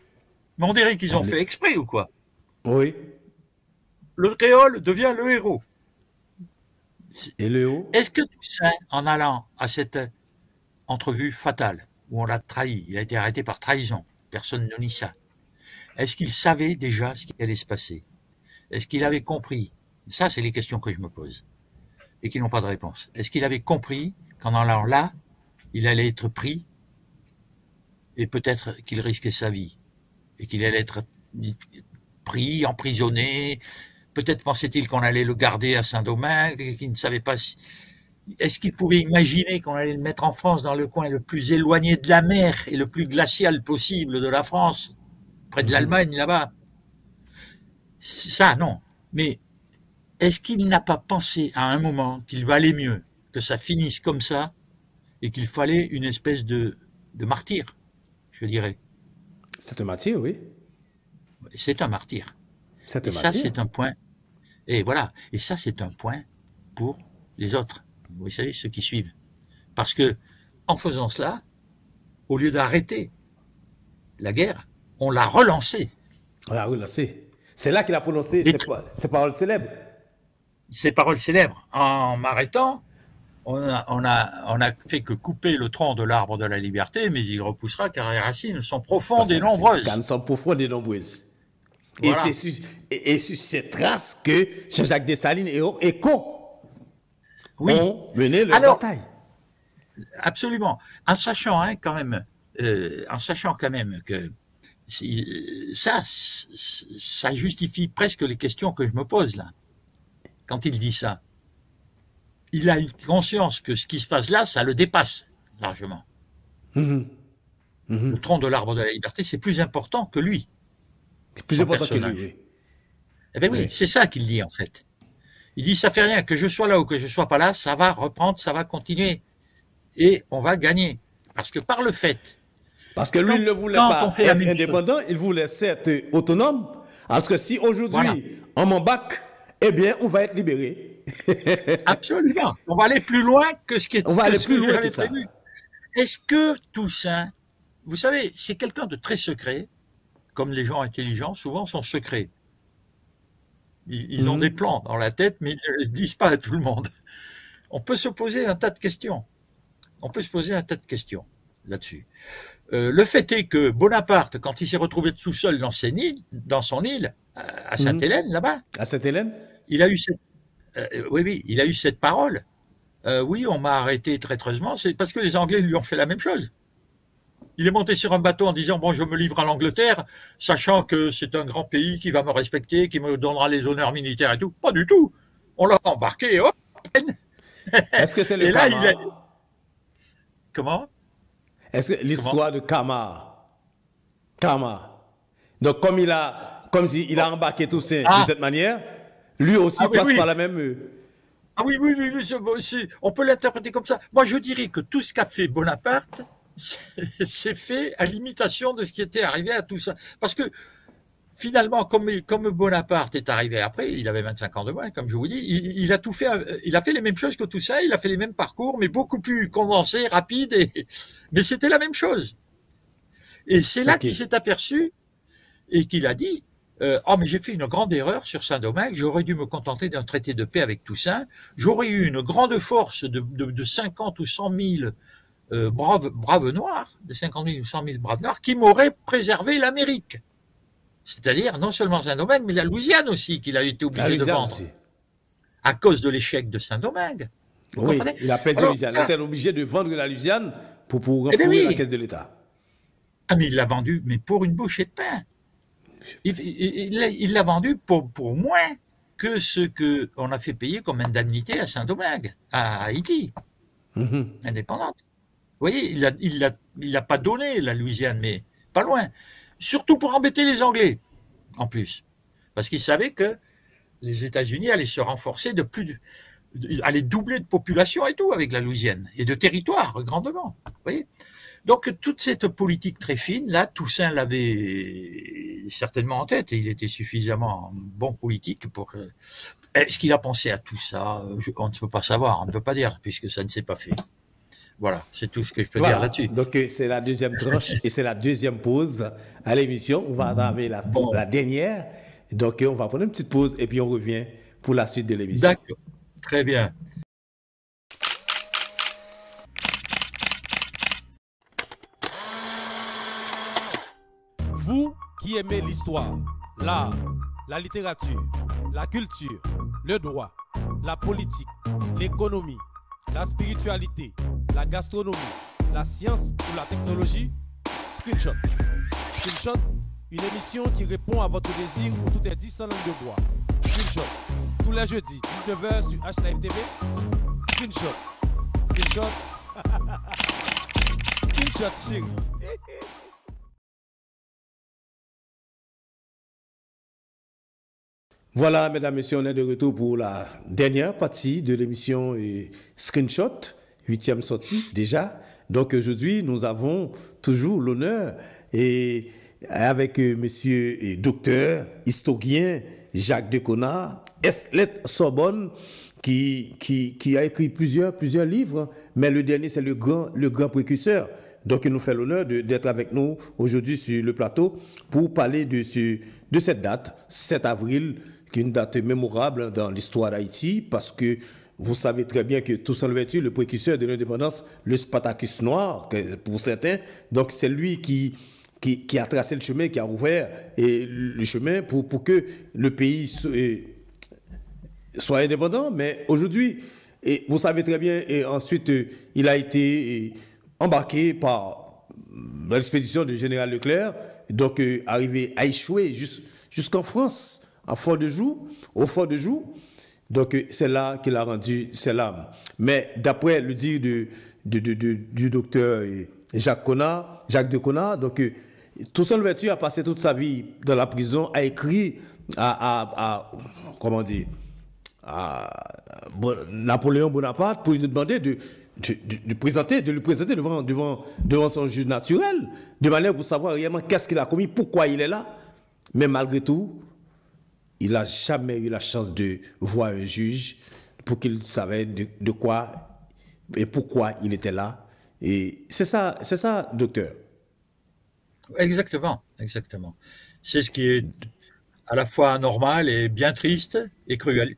Mais on dirait qu'ils ont fait exprès ou quoi? Oui. Le créole devient le héros. Et le héros? Est-ce que Toussaint, en allant à cette entrevue fatale, où on l'a trahi, il a été arrêté par trahison, personne ne nie ça, est-ce qu'il savait déjà ce qui allait se passer? Est-ce qu'il avait compris? Ça, c'est les questions que je me pose et qui n'ont pas de réponse. Est-ce qu'il avait compris qu'en allant là, il allait être pris et peut-être qu'il risquait sa vie et qu'il allait être pris, emprisonné? Peut-être pensait-il qu'on allait le garder à Saint-Domingue, qu'il ne savait pas si... Est-ce qu'il pouvait imaginer qu'on allait le mettre en France, dans le coin le plus éloigné de la mer et le plus glacial possible de la France, près de l'Allemagne, là-bas? Ça, non. Mais est-ce qu'il n'a pas pensé à un moment qu'il valait mieux que ça finisse comme ça et qu'il fallait une espèce de martyr, je dirais? C'est un martyr, oui. C'est un martyr. C'est un et martyr. Ça, c'est un point. Et voilà. Et ça, c'est un point pour les autres. Vous savez, ceux qui suivent. Parce que, en faisant cela, au lieu d'arrêter la guerre, on l'a relancée. On l'a relancée. C'est là qu'il a prononcé ses paroles célèbres. Ces paroles célèbres. En m'arrêtant, on a fait que couper le tronc de l'arbre de la liberté, mais il repoussera car les racines sont profondes et nombreuses. Elles sont profondes et nombreuses. Voilà. Et sur cette trace que Jean-Jacques Dessalines et Écho ont mené leur bataille. Absolument. En sachant quand même que ça justifie presque les questions que je me pose là. Quand il dit ça, il a une conscience que ce qui se passe là, ça le dépasse largement. Le tronc de l'arbre de la liberté, c'est plus important que lui. C'est plus important que lui, oui. Eh bien oui, c'est ça qu'il dit en fait. Il dit, ça fait rien, que je sois là ou que je sois pas là, ça va reprendre, ça va continuer. Et on va gagner. Parce que par le fait... Parce que lui, il ne voulait pas être indépendant, il voulait être autonome. Parce que si aujourd'hui, on m'embarque, eh bien, on va être libéré. Absolument. On va aller plus loin que ce qui est on va aller plus loin que ça. Prévu. Est-ce que Toussaint, vous savez, c'est quelqu'un de très secret, comme les gens intelligents, souvent sont secrets. Ils ont des plans dans la tête, mais ils ne les disent pas à tout le monde. On peut se poser un tas de questions. Là-dessus. Le fait est que Bonaparte, quand il s'est retrouvé tout seul dans son île, à Sainte-Hélène, là-bas. À Sainte-Hélène? Il a eu il a eu cette parole. Oui, on m'a arrêté traîtreusement, c'est parce que les Anglais lui ont fait la même chose. Il est monté sur un bateau en disant, bon, je me livre à l'Angleterre, sachant que c'est un grand pays qui va me respecter, qui me donnera les honneurs militaires et tout. Pas du tout. On l'a embarqué, hop. Est-ce que c'est le Camar? Comment? Est-ce que l'histoire de Camar? Donc, comme il a embarqué Toussaint de cette manière, lui aussi passe par la même... Ah oui, oui, oui, oui, on peut l'interpréter comme ça. Moi, je dirais que tout ce qu'a fait Bonaparte, c'est fait à l'imitation de ce qui était arrivé à tout ça. Parce que finalement, comme Bonaparte est arrivé après, il avait 25 ans de moins, comme je vous dis, il a tout fait, il a fait les mêmes choses que tout ça, il a fait les mêmes parcours, mais beaucoup plus condensés, rapides, mais c'était la même chose. Et c'est là qu'il s'est aperçu et qu'il a dit, oh mais j'ai fait une grande erreur sur Saint-Domingue, j'aurais dû me contenter d'un traité de paix avec Toussaint, j'aurais eu une grande force de 50 ou 100 000 braves noirs, de 50 000 ou 100 000 braves noirs, qui m'auraient préservé l'Amérique. C'est-à-dire non seulement Saint-Domingue, mais la Louisiane aussi, qu'il a été obligé de vendre aussi, à cause de l'échec de Saint-Domingue. Oui, il a perdu la Louisiane. Il était obligé de vendre la Louisiane pour renflouer la caisse de l'État. Ah, mais il l'a vendu, mais pour une bouchée de pain. Il l'a vendu pour moins que ce qu'on a fait payer comme indemnité à Saint-Domingue, à Haïti, indépendante. Vous voyez, il l'a pas donné, la Louisiane, mais pas loin. Surtout pour embêter les Anglais, en plus. Parce qu'ils savaient que les États-Unis allaient se renforcer allaient doubler de population et tout avec la Louisiane, et de territoire, grandement. Vous voyez ? Donc, toute cette politique très fine, là, Toussaint l'avait certainement en tête, et il était suffisamment bon politique pour... Est-ce qu'il a pensé à tout ça? On ne peut pas savoir, on ne peut pas dire, puisque ça ne s'est pas fait. Voilà, c'est tout ce que je peux dire là-dessus. Donc, c'est la deuxième tranche et c'est la deuxième pause à l'émission. On va entamer la dernière. Donc, on va prendre une petite pause et puis on revient pour la suite de l'émission. D'accord, très bien. Vous qui aimez l'histoire, l'art, la littérature, la culture, le droit, la politique, l'économie, la spiritualité, la gastronomie, la science ou la technologie, Screenshot. Screenshot, une émission qui répond à votre désir où tout est dit sans langue de bois. Screenshot, tous les jeudis, 19h sur HLive TV. Screenshot. Screenshot. Screenshot, chérie. Voilà, mesdames, messieurs, on est de retour pour la dernière partie de l'émission Screenshot, 8e sortie déjà. Donc aujourd'hui, nous avons toujours l'honneur et avec monsieur et docteur, historien Jacques Deconat, Sorbonne, qui a écrit plusieurs livres, mais le dernier, c'est le grand précurseur. Donc, il nous fait l'honneur d'être avec nous aujourd'hui sur le plateau pour parler de cette date, 7 avril, qui est une date mémorable dans l'histoire d'Haïti, parce que vous savez très bien que Toussaint Louverture, le précurseur de l'indépendance, le Spartacus noir, pour certains, donc c'est lui qui a tracé le chemin, qui a ouvert le chemin pour que le pays soit indépendant. Mais aujourd'hui, vous savez très bien, et ensuite, il a été embarqué par l'expédition du général Leclerc, donc arrivé à échouer jusqu'en France, au Fort de Joux. Donc c'est là qu'il a rendu ses larmes. Mais d'après le dire du docteur Jacques Deconat, donc Toussaint Louverture a passé toute sa vie dans la prison, a écrit à Napoléon Bonaparte pour lui demander de lui présenter devant son juge naturel, de manière pour savoir réellement qu'est-ce qu'il a commis, pourquoi il est là. Mais malgré tout, il n'a jamais eu la chance de voir un juge pour qu'il savait de quoi et pourquoi il était là. Et c'est ça, docteur. Exactement. C'est ce qui est à la fois anormal et bien triste et cruel.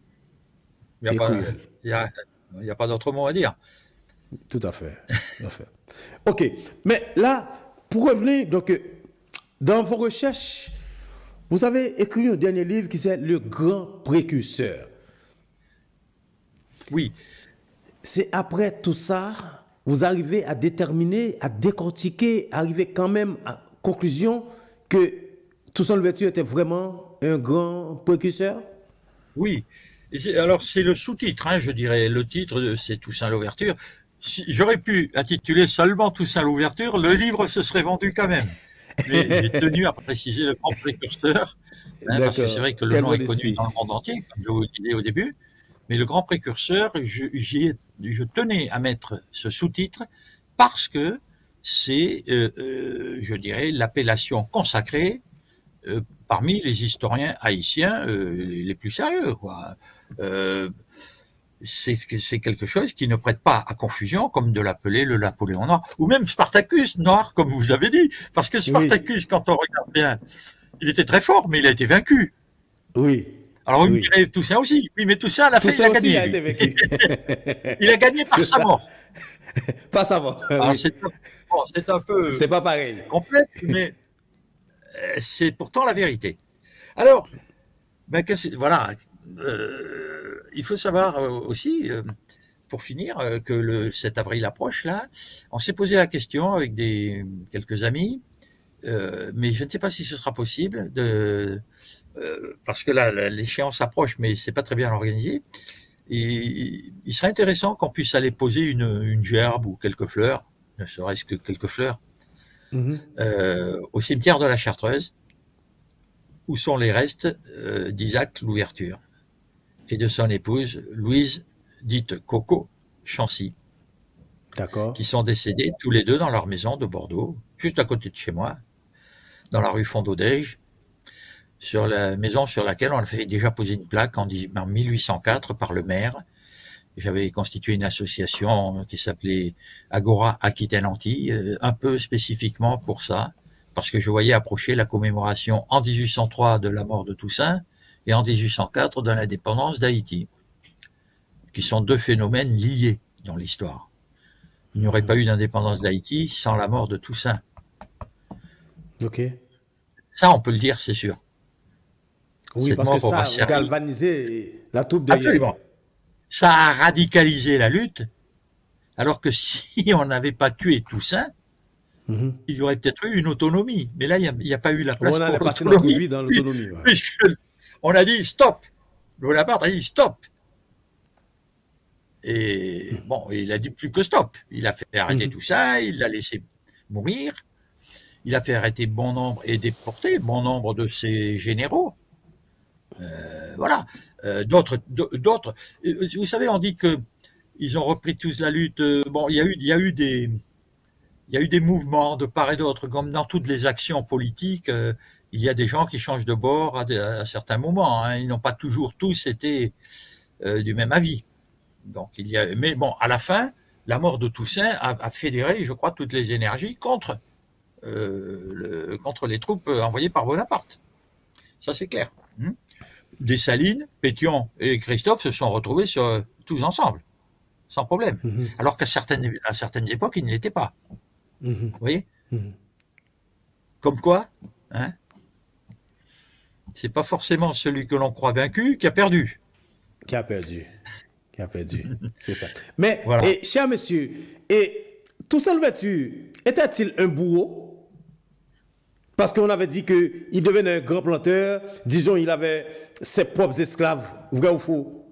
Il n'y a pas d'autre mot à dire. Tout à fait. OK. Mais là, pour revenir, donc, dans vos recherches, vous avez écrit un dernier livre qui c'est Le Grand Précurseur. Oui. C'est après tout ça, vous arrivez à déterminer, à décortiquer, arriver quand même à conclusion que Toussaint Louverture était vraiment un grand précurseur? Oui. Alors, c'est le sous-titre, je dirais. Le titre, c'est Toussaint Louverture. Si j'aurais pu intituler seulement Toussaint Louverture, le livre se serait vendu quand même. Mais j'ai tenu à préciser le grand précurseur, parce que c'est vrai que le nom est connu dans le monde entier, comme je vous le disais au début. Mais le grand précurseur, je tenais à mettre ce sous-titre parce que c'est, je dirais, l'appellation consacrée parmi les historiens haïtiens les plus sérieux, quoi. C'est quelque chose qui ne prête pas à confusion, comme de l'appeler le Napoléon noir, ou même Spartacus noir, comme vous avez dit, parce que Spartacus, quand on regarde bien, il était très fort, mais il a été vaincu. Oui. Alors vous me direz Toussaint aussi, oui, mais Toussaint, à la fin, il a gagné. Il a gagné par sa mort. Par sa mort. Alors c'est un peu. C'est pas pareil. Complexe, mais c'est pourtant la vérité. Alors, ben, voilà. Il faut savoir aussi, pour finir, que le 7 avril approche là. On s'est posé la question avec quelques amis, mais je ne sais pas si ce sera possible parce que là l'échéance approche, mais c'est pas très bien organisé. Et il serait intéressant qu'on puisse aller poser une gerbe ou quelques fleurs, ne serait-ce que quelques fleurs, au cimetière de la Chartreuse, où sont les restes d'Isaac Louverture et de son épouse Louise, dite Coco Chancy, qui sont décédés tous les deux dans leur maison de Bordeaux, juste à côté de chez moi, dans la rue Fondodège, sur la maison sur laquelle on avait déjà posé une plaque en 1804 par le maire. J'avais constitué une association qui s'appelait Agora Aquitaine-Antilles, un peu spécifiquement pour ça, parce que je voyais approcher la commémoration en 1803 de la mort de Toussaint et en 1804 de l'indépendance d'Haïti, qui sont deux phénomènes liés dans l'histoire. Il n'y aurait pas eu d'indépendance d'Haïti sans la mort de Toussaint. Ok. Ça, on peut le dire, c'est sûr. Oui, parce que ça a galvanisé la troupe derrière. Absolument. Ça a radicalisé la lutte, alors que si on n'avait pas tué Toussaint, il y aurait peut-être eu une autonomie. Mais là, il n'y a pas eu la place pour l'autonomie. Dans l'autonomie, ouais. Puisqu'on a dit stop. Bonaparte a dit stop. Et bon, il a dit plus que stop. Il a fait arrêter tout ça, il l'a laissé mourir. Il a fait arrêter bon nombre et déporter bon nombre de ses généraux. Voilà. D'autres. Vous savez, on dit que ils ont repris tous la lutte. Bon, il y a eu des mouvements de part et d'autre, comme dans toutes les actions politiques. Il y a des gens qui changent de bord à certains moments. Hein. Ils n'ont pas toujours tous été du même avis. Donc mais bon, à la fin, la mort de Toussaint a fédéré, je crois, toutes les énergies contre les troupes envoyées par Bonaparte. Ça, c'est clair. Dessalines, Pétion et Christophe se sont retrouvés tous ensemble, sans problème. Alors qu'à certaines époques, ils ne l'étaient pas. Vous voyez Comme quoi, hein, c'est pas forcément celui que l'on croit vaincu qui a perdu. Qui a perdu, c'est ça. Mais, voilà. Cher monsieur, Toussaint Louverture, était-il un bourreau? Parce qu'on avait dit qu'il devenait un grand planteur, disons, il avait ses propres esclaves, vrai ou faux?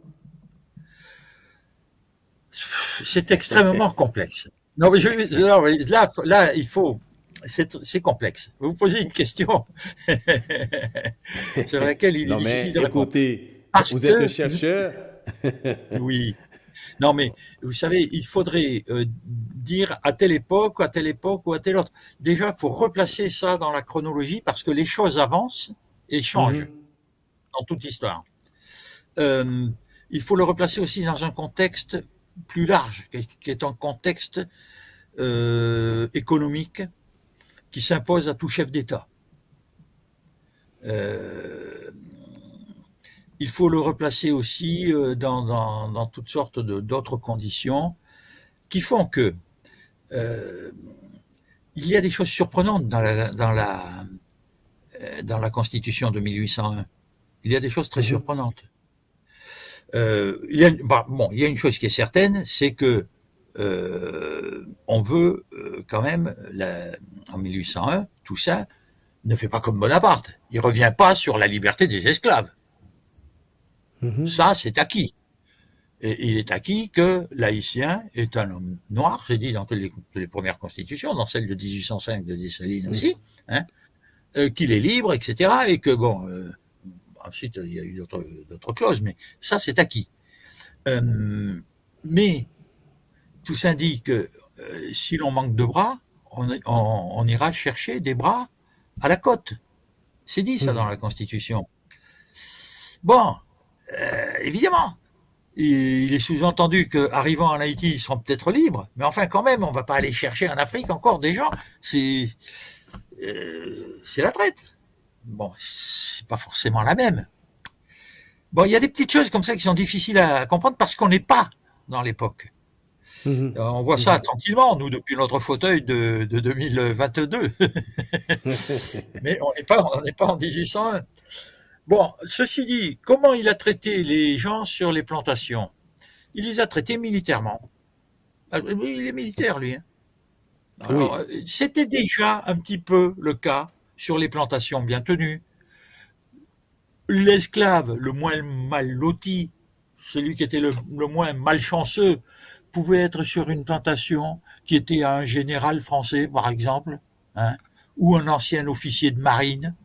C'est extrêmement complexe. Non, mais là, il faut... C'est complexe. Vous posez une question sur laquelle il est difficile de répondre. Écoutez, vous êtes un chercheur. Oui. Non, mais vous savez, il faudrait dire à telle époque, à telle époque ou à telle autre. Déjà, il faut replacer ça dans la chronologie parce que les choses avancent et changent dans toute l'histoire. Il faut le replacer aussi dans un contexte plus large, qui est un contexte économique qui s'impose à tout chef d'État. Il faut le replacer aussi dans toutes sortes d'autres conditions qui font que il y a des choses surprenantes dans la Constitution de 1801. Il y a des choses très surprenantes. Il y a une chose qui est certaine, c'est que on veut quand même, en 1801, tout ça ne fait pas comme Bonaparte. Il revient pas sur la liberté des esclaves. Ça, c'est acquis. Et il est acquis que l'haïtien est un homme noir, c'est dit dans toutes les premières constitutions, dans celle de 1805 de Dessalines aussi, hein, qu'il est libre, etc. Et que, bon, ensuite, il y a eu d'autres clauses, mais ça, c'est acquis. Mais Toussaint dit que si l'on manque de bras, on ira chercher des bras à la côte. C'est dit ça dans la Constitution. Bon, évidemment, il est sous-entendu qu'arrivant en Haïti, ils seront peut-être libres, mais enfin quand même, on va pas aller chercher en Afrique encore des gens. C'est la traite. Bon, c'est pas forcément la même. Bon, il y a des petites choses comme ça qui sont difficiles à comprendre parce qu'on n'est pas dans l'époque. On voit ça tranquillement, nous, depuis notre fauteuil de 2022. Mais on n'est pas en 1801. Bon, ceci dit, comment il a traité les gens sur les plantations? Il les a traités militairement. Il est militaire, lui. Alors, c'était déjà un petit peu le cas sur les plantations bien tenues. L'esclave, le moins mal loti, celui qui était le moins malchanceux, pouvait être sur une plantation qui était un général français, par exemple, hein, ou un ancien officier de marine,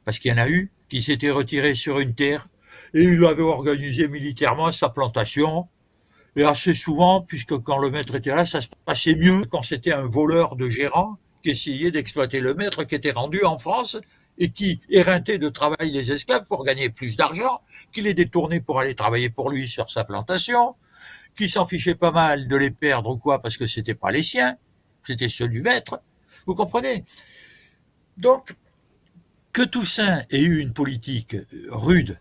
parce qu'il y en a eu qui s'était retiré sur une terre et il avait organisé militairement sa plantation. Et assez souvent, puisque quand le maître était là, ça se passait mieux quand c'était un voleur de gérant qui essayait d'exploiter le maître qui était rendu en France et qui éreintait de travail les esclaves pour gagner plus d'argent, qui les détournait pour aller travailler pour lui sur sa plantation, qui s'en fichait pas mal de les perdre ou quoi parce que c'était pas les siens, c'était ceux du maître. Vous comprenez? Donc, que Toussaint ait eu une politique rude,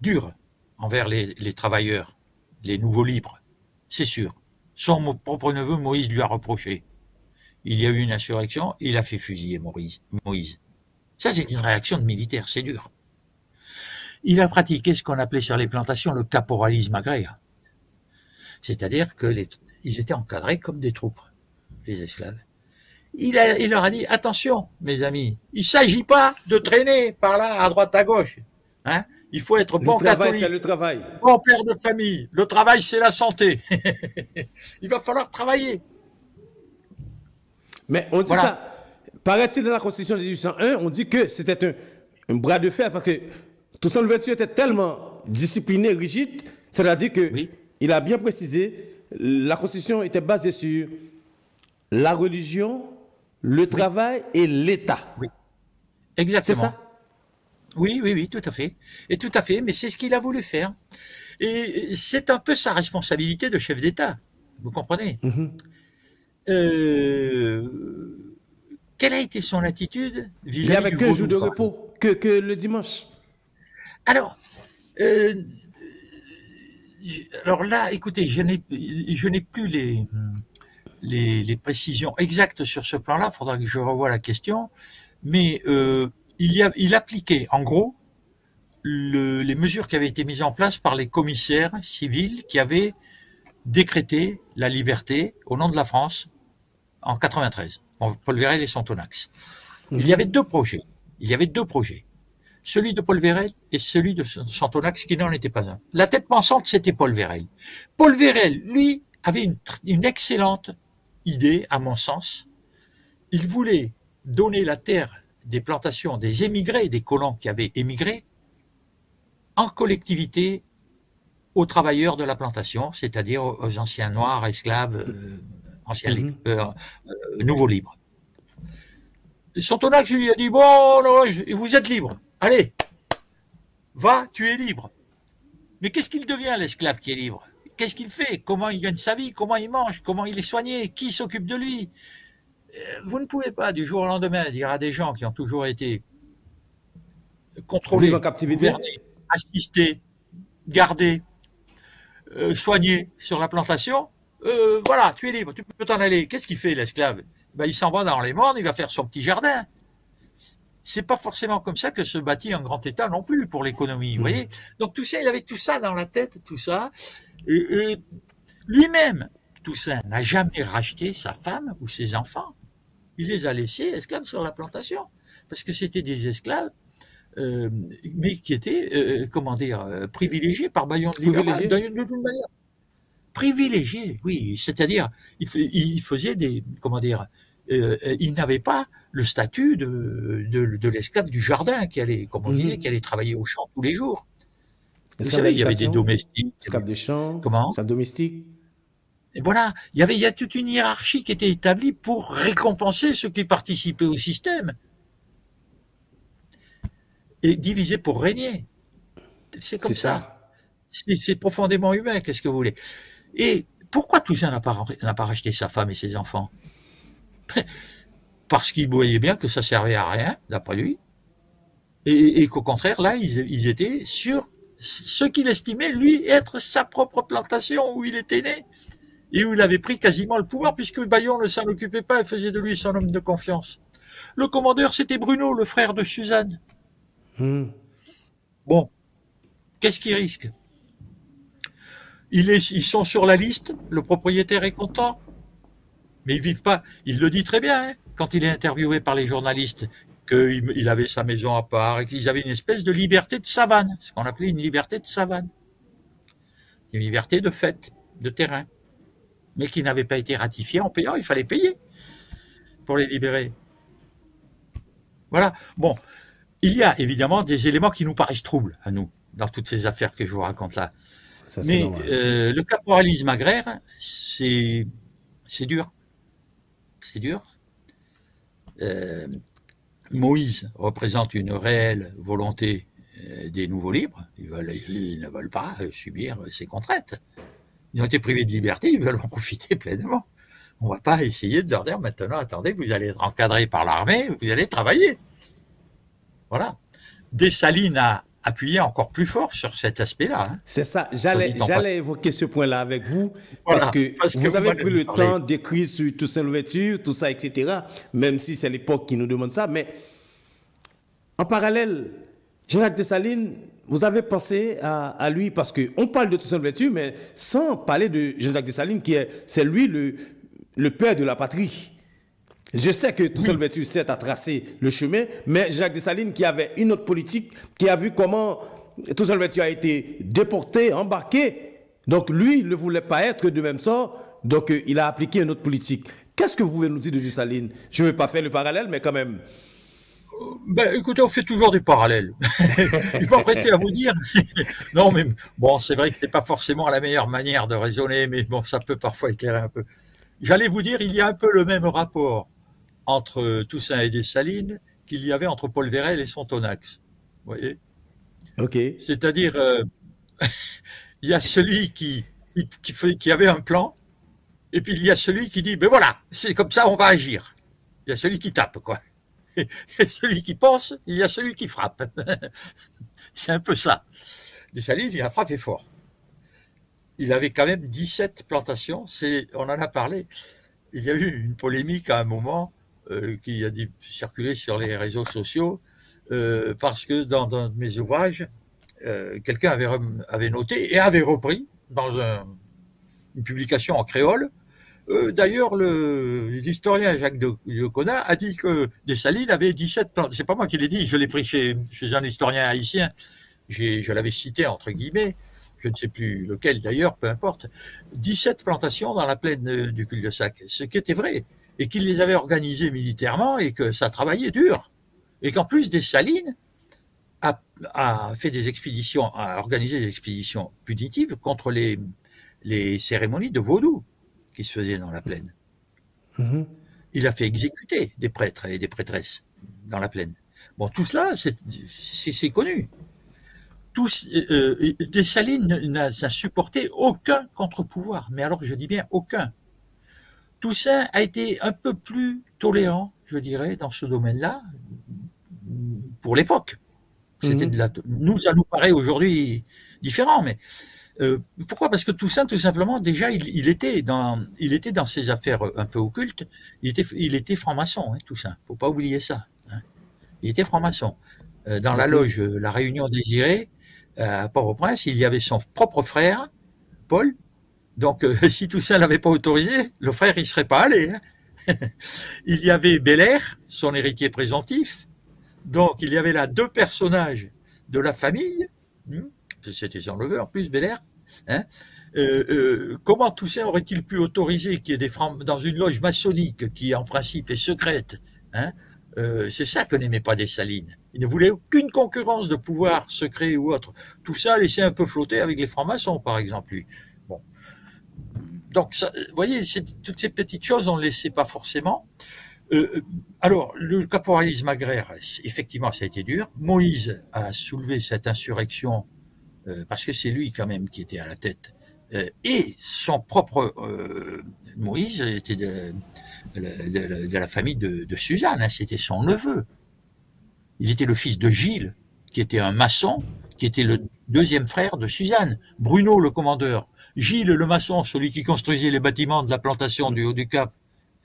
dure envers les travailleurs, les nouveaux libres, c'est sûr. Son propre neveu Moïse lui a reproché. Il y a eu une insurrection, il a fait fusiller Moïse. Ça, c'est une réaction de militaire, c'est dur. Il a pratiqué ce qu'on appelait sur les plantations le caporalisme agraire. C'est-à-dire qu'ils étaient encadrés comme des troupes, les esclaves. Il leur a dit, attention, mes amis, il ne s'agit pas de traîner par là, à droite, à gauche. Hein, il faut être bon catholique, le travail. bon père de famille. Le travail, c'est la santé. Il va falloir travailler. Mais on dit ça, paraît-il dans la Constitution de 1801, on dit que c'était un bras de fer parce que Toussaint Louverture était tellement discipliné, rigide, c'est-à-dire que il a bien précisé, la Constitution était basée sur la religion, le travail et l'État. Oui, exactement. C'est ça? Oui, tout à fait. Et tout à fait, mais c'est ce qu'il a voulu faire. Et c'est un peu sa responsabilité de chef d'État, vous comprenez? Quelle a été son attitude vis-à-vis Il n'y avait du qu'un vaudou, jour de repos, que le dimanche. Alors là, écoutez, je n'ai plus les précisions exactes sur ce plan-là, il faudra que je revoie la question, mais il appliquait en gros les mesures qui avaient été mises en place par les commissaires civils qui avaient décrété la liberté au nom de la France en 93, Paul Vérel et Santonax. Il y avait deux projets. Celui de Paul Vérel et celui de Santonax qui n'en était pas un. La tête pensante, c'était Paul Vérel. Paul Vérel, lui, avait une excellente idée, à mon sens. Il voulait donner la terre des plantations des émigrés, des colons qui avaient émigré, en collectivité aux travailleurs de la plantation, c'est-à-dire aux anciens noirs, esclaves, nouveaux libres. Santonax lui a dit, bon, non, vous êtes libre, allez, va, tu es libre. Mais qu'est-ce qu'il devient, l'esclave qui est libre? Qu'est-ce qu'il fait? Comment il gagne sa vie? Comment il mange? Comment il est soigné? Qui s'occupe de lui? Vous ne pouvez pas, du jour au lendemain, dire à des gens qui ont toujours été contrôlés, gouvernés, assistés, gardés, soignés sur la plantation, voilà, tu es libre, tu peux t'en aller. Qu'est-ce qu'il fait, l'esclave? Il s'en va dans les mornes, il va faire son petit jardin. C'est pas forcément comme ça que se bâtit un grand État non plus pour l'économie, vous voyez. Donc Toussaint, il avait tout ça dans la tête, tout ça. Et lui-même, Toussaint, n'a jamais racheté sa femme ou ses enfants. Il les a laissés esclaves sur la plantation, parce que c'était des esclaves, mais qui étaient, privilégiés par Bayon de Libéral, de toute manière. Privilégiés, oui, c'est-à-dire, il faisait il n'avait pas le statut de l'esclave du jardin qui allait, comme on disait, qui allait travailler au champ tous les jours. Vous savez, il y avait des domestiques. Esclaves de champ, comment? esclaves domestiques. Et voilà, il y a toute une hiérarchie qui était établie pour récompenser ceux qui participaient au système. Et diviser pour régner. C'est comme ça. C'est profondément humain, qu'est-ce que vous voulez. Et pourquoi Toussaint n'a pas racheté sa femme et ses enfants? Parce qu'il voyait bien que ça servait à rien, d'après lui, et qu'au contraire, là, ils étaient sur ce qu'il estimait, lui, être sa propre plantation où il était né, et où il avait pris quasiment le pouvoir, puisque Bayon ne s'en occupait pas et faisait de lui son homme de confiance. Le commandeur, c'était Bruno, le frère de Suzanne. Bon, qu'est-ce qu'ils risquent? Ils sont sur la liste, le propriétaire est content, mais ils vivent pas. Il le dit très bien, hein, quand il est interviewé par les journalistes, qu'il avait sa maison à part et qu'ils avaient une espèce de liberté de savane, ce qu'on appelait une liberté de savane. Une liberté de fait, de terrain, mais qui n'avait pas été ratifiée en payant, il fallait payer pour les libérer. Voilà, bon, il y a évidemment des éléments qui nous paraissent troubles à nous, dans toutes ces affaires que je vous raconte là. Ça, mais le caporalisme agraire, c'est dur. C'est dur. Moïse représente une réelle volonté des nouveaux libres. Ils ne veulent pas subir ces contraintes. Ils ont été privés de liberté, ils veulent en profiter pleinement. On ne va pas essayer de leur dire maintenant, attendez, vous allez être encadré par l'armée, vous allez travailler. Voilà. Dessalines a appuyé encore plus fort sur cet aspect-là. Hein. C'est ça, j'allais évoquer ce point-là avec vous, voilà, parce que vous avez pris le temps d'écrire sur Toussaint Louverture, tout ça, etc., même si c'est l'époque qui nous demande ça, mais en parallèle, Jacques Dessalines, vous avez pensé à lui, parce qu'on parle de Toussaint Louverture, mais sans parler de Jacques Dessalines, c'est lui le père de la patrie. Je sais que Toussaint Louverture, certes, a tracé le chemin, mais Jacques Dessalines, qui avait une autre politique, qui a vu comment Toussaint Louverture a été déporté, embarqué, donc lui, il ne voulait pas être de même sort, donc il a appliqué une autre politique. Qu'est-ce que vous pouvez nous dire de Dessalines? Je ne vais pas faire le parallèle, mais quand même. Ben, écoutez, on fait toujours des parallèles. Je vais m'apprêter à vous dire. Non, mais bon, c'est vrai que ce n'est pas forcément la meilleure manière de raisonner, mais bon, ça peut parfois éclairer un peu. J'allais vous dire, il y a un peu le même rapport entre Toussaint et Dessalines qu'il y avait entre Paul Vérel et Sontonax. Vous voyez? Ok. C'est-à-dire, il y a celui qui avait un plan, et puis il y a celui qui dit, ben voilà, c'est comme ça, on va agir. Il y a celui qui tape, quoi. Il y a celui qui pense, il y a celui qui frappe. C'est un peu ça. Dessalines, il a frappé fort. Il avait quand même 17 plantations, on en a parlé. Il y a eu une polémique à un moment qui a circulé sur les réseaux sociaux parce que dans un de mes ouvrages, quelqu'un avait noté et avait repris dans une publication en créole. D'ailleurs, l'historien Jacques de Conat a dit que Dessalines avait 17 plantations. C'est pas moi qui l'ai dit, je l'ai pris chez un historien haïtien. Je l'avais cité entre guillemets. Je ne sais plus lequel d'ailleurs, peu importe, 17 plantations dans la plaine du cul-de-sac, ce qui était vrai, et qu'il les avait organisées militairement et que ça travaillait dur, et qu'en plus Dessalines a fait des expéditions, a organisé des expéditions punitives contre les cérémonies de vaudou qui se faisaient dans la plaine. Il a fait exécuter des prêtres et des prêtresses dans la plaine. Bon, tout cela, c'est connu. Dessalines n'a supporté aucun contre-pouvoir, mais alors je dis bien aucun. Toussaint a été un peu plus tolérant, je dirais, dans ce domaine-là, pour l'époque. Nous, ça nous paraît aujourd'hui différent, mais pourquoi? Parce que Toussaint, tout simplement, déjà, il était dans ses affaires un peu occultes, il était franc-maçon, hein, Toussaint, faut pas oublier ça. Hein. Il était franc-maçon. Dans la loge La Réunion Désirée, à Port-au-Prince, il y avait son propre frère, Paul. Donc, si Toussaint l'avait pas autorisé, le frère, il serait pas allé. Hein. Il y avait Belair, son héritier présomptif. Donc, il y avait là 2 personnages de la famille. C'était son neveu, en plus, Belair. Hein. Comment Toussaint aurait-il pu autoriser qu'il y ait des francs dans une loge maçonnique qui, en principe, est secrète, hein. C'est ça que n'aimait pas Dessalines. Il ne voulait aucune concurrence de pouvoir secret ou autre. Tout ça laissait un peu flotter avec les francs-maçons, par exemple, lui. Bon. Donc, ça, vous voyez, toutes ces petites choses, on ne les sait pas forcément. Alors, le caporalisme agraire, effectivement, ça a été dur. Moïse a soulevé cette insurrection parce que c'est lui quand même qui était à la tête. Et son propre Moïse était de la famille de Suzanne, hein, c'était son neveu. Il était le fils de Gilles, qui était un maçon, qui était le deuxième frère de Suzanne. Bruno, le commandeur. Gilles, le maçon, celui qui construisait les bâtiments de la plantation du Haut du Cap.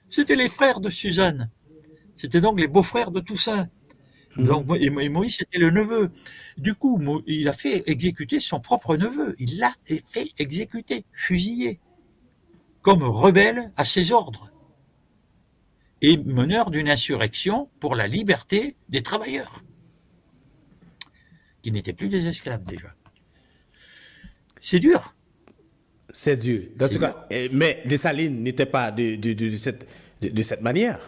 C'était les frères de Suzanne. C'était donc les beaux-frères de Toussaint. Donc, et Moïse était le neveu. Du coup, il a fait exécuter son propre neveu. Il l'a fait exécuter, fusiller, comme rebelle à ses ordres et meneur d'une insurrection pour la liberté des travailleurs, qui n'étaient plus des esclaves déjà. C'est dur. C'est dur. Dans ce cas, mais Dessalines n'était pas de cette manière.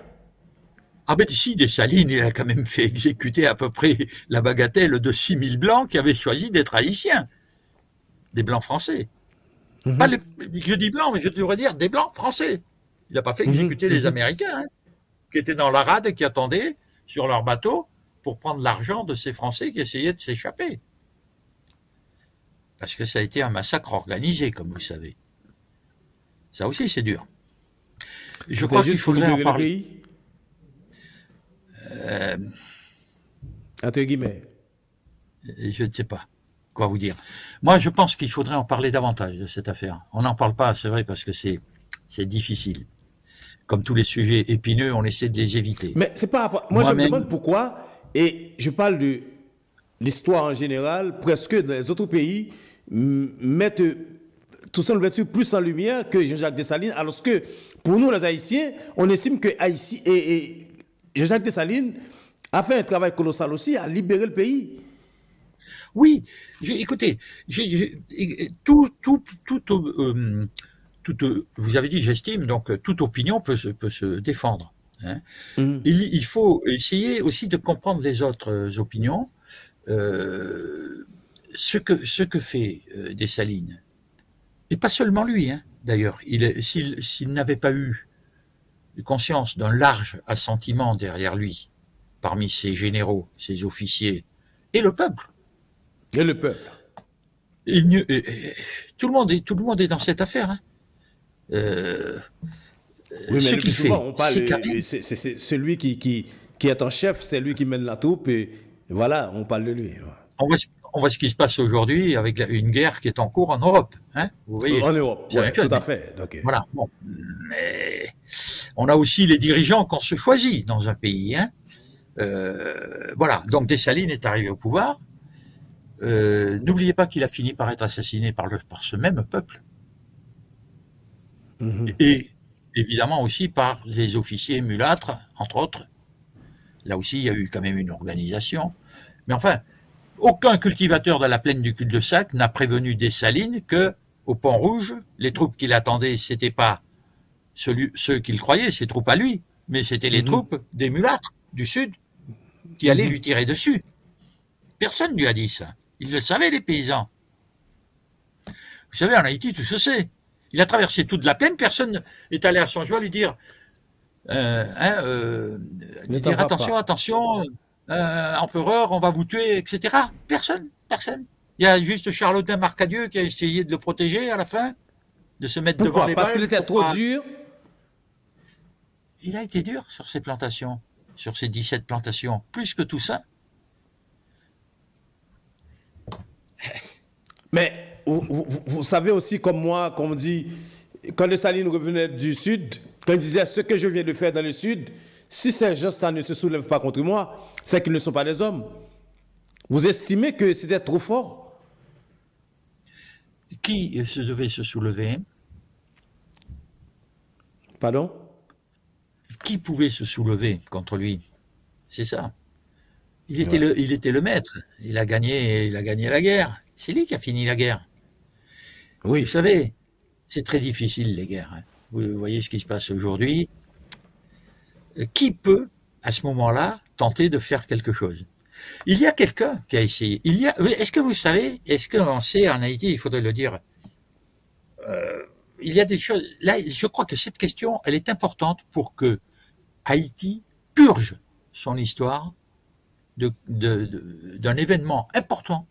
Ah ben si, Dessalines, il a quand même fait exécuter à peu près la bagatelle de 6000 Blancs qui avaient choisi d'être haïtiens. Des Blancs français. Pas les, je dis Blancs, mais je devrais dire des Blancs français. Il n'a pas fait exécuter les Américains, hein, qui étaient dans la rade et qui attendaient sur leur bateau pour prendre l'argent de ces Français qui essayaient de s'échapper. Parce que ça a été un massacre organisé, comme vous savez. Ça aussi, c'est dur. Je crois qu'il faudrait en parler. Entre guillemets. Je ne sais pas quoi vous dire. Moi, je pense qu'il faudrait en parler davantage de cette affaire. On n'en parle pas, c'est vrai, parce que c'est difficile. Comme tous les sujets épineux, on essaie de les éviter. Mais c'est pas. Moi, je me demande pourquoi, et je parle de l'histoire en général, presque dans les autres pays, mettent Toussaint Louverture plus en lumière que Jean-Jacques Dessalines, alors que pour nous, les Haïtiens, on estime que Haïti et Jean-Jacques Dessalines a fait un travail colossal aussi à libérer le pays. Oui, écoutez, vous avez dit j'estime, donc toute opinion peut se défendre. Hein. Il faut essayer aussi de comprendre les autres opinions. Ce que fait Dessalines, et pas seulement lui, hein, d'ailleurs, s'il n'avait pas eu conscience d'un large assentiment derrière lui, parmi ses généraux, ses officiers, et le peuple. Et le peuple. Tout le monde est dans cette affaire. Hein. Oui, mais ce qu'il fait, on parle, c'est celui qui est en chef, c'est lui qui mène la troupe, et voilà, on parle de lui. On voit ce qui se passe aujourd'hui avec une guerre qui est en cours en Europe. Hein, vous voyez. En Europe, oui, tout à fait. Okay. Voilà. Bon. Mais on a aussi les dirigeants qu'on se choisit dans un pays. Hein. Voilà. Donc Dessalines est arrivé au pouvoir. N'oubliez pas qu'il a fini par être assassiné par ce même peuple. Et évidemment aussi par les officiers mulâtres, entre autres. Là aussi, il y a eu quand même une organisation. Mais enfin, aucun cultivateur de la plaine du cul-de-sac n'a prévenu Dessalines que, au Pont-Rouge, les troupes qu'il attendait, c'était pas ceux qu'il croyait, ses troupes à lui, mais c'était les troupes des mulâtres du Sud qui allaient lui tirer dessus. Personne ne lui a dit ça. Ils le savaient, les paysans. Vous savez, en Haïti, tout se sait. Il a traversé toute la plaine, personne n'est allé à son joie lui dire attention, attention, empereur, on va vous tuer, etc. Personne. Il y a juste Charlotin Marcadieu qui a essayé de le protéger à la fin, de se mettre devant les balles. Parce qu'il était trop dur. Il a été dur sur ces plantations, sur ces 17 plantations, plus que tout ça. Mais vous savez aussi, comme moi, comme on dit, quand Dessalines revenait du Sud, quand il disait ce que je viens de faire dans le Sud, si ces gens ne se soulèvent pas contre moi, c'est qu'ils ne sont pas des hommes. Vous estimez que c'était trop fort? Qui se devait se soulever? Pardon? Qui pouvait se soulever contre lui? C'est ça. Il était le maître. Il a gagné la guerre. C'est lui qui a fini la guerre. Oui. Vous savez, c'est très difficile, les guerres. Vous voyez ce qui se passe aujourd'hui. Qui peut, à ce moment-là, tenter de faire quelque chose? Il y a quelqu'un qui a essayé. Est-ce que vous savez, est-ce qu'on sait en Haïti, il faudrait le dire, il y a des choses. Là, je crois que cette question, elle est importante pour que Haïti purge son histoire d'un événement important,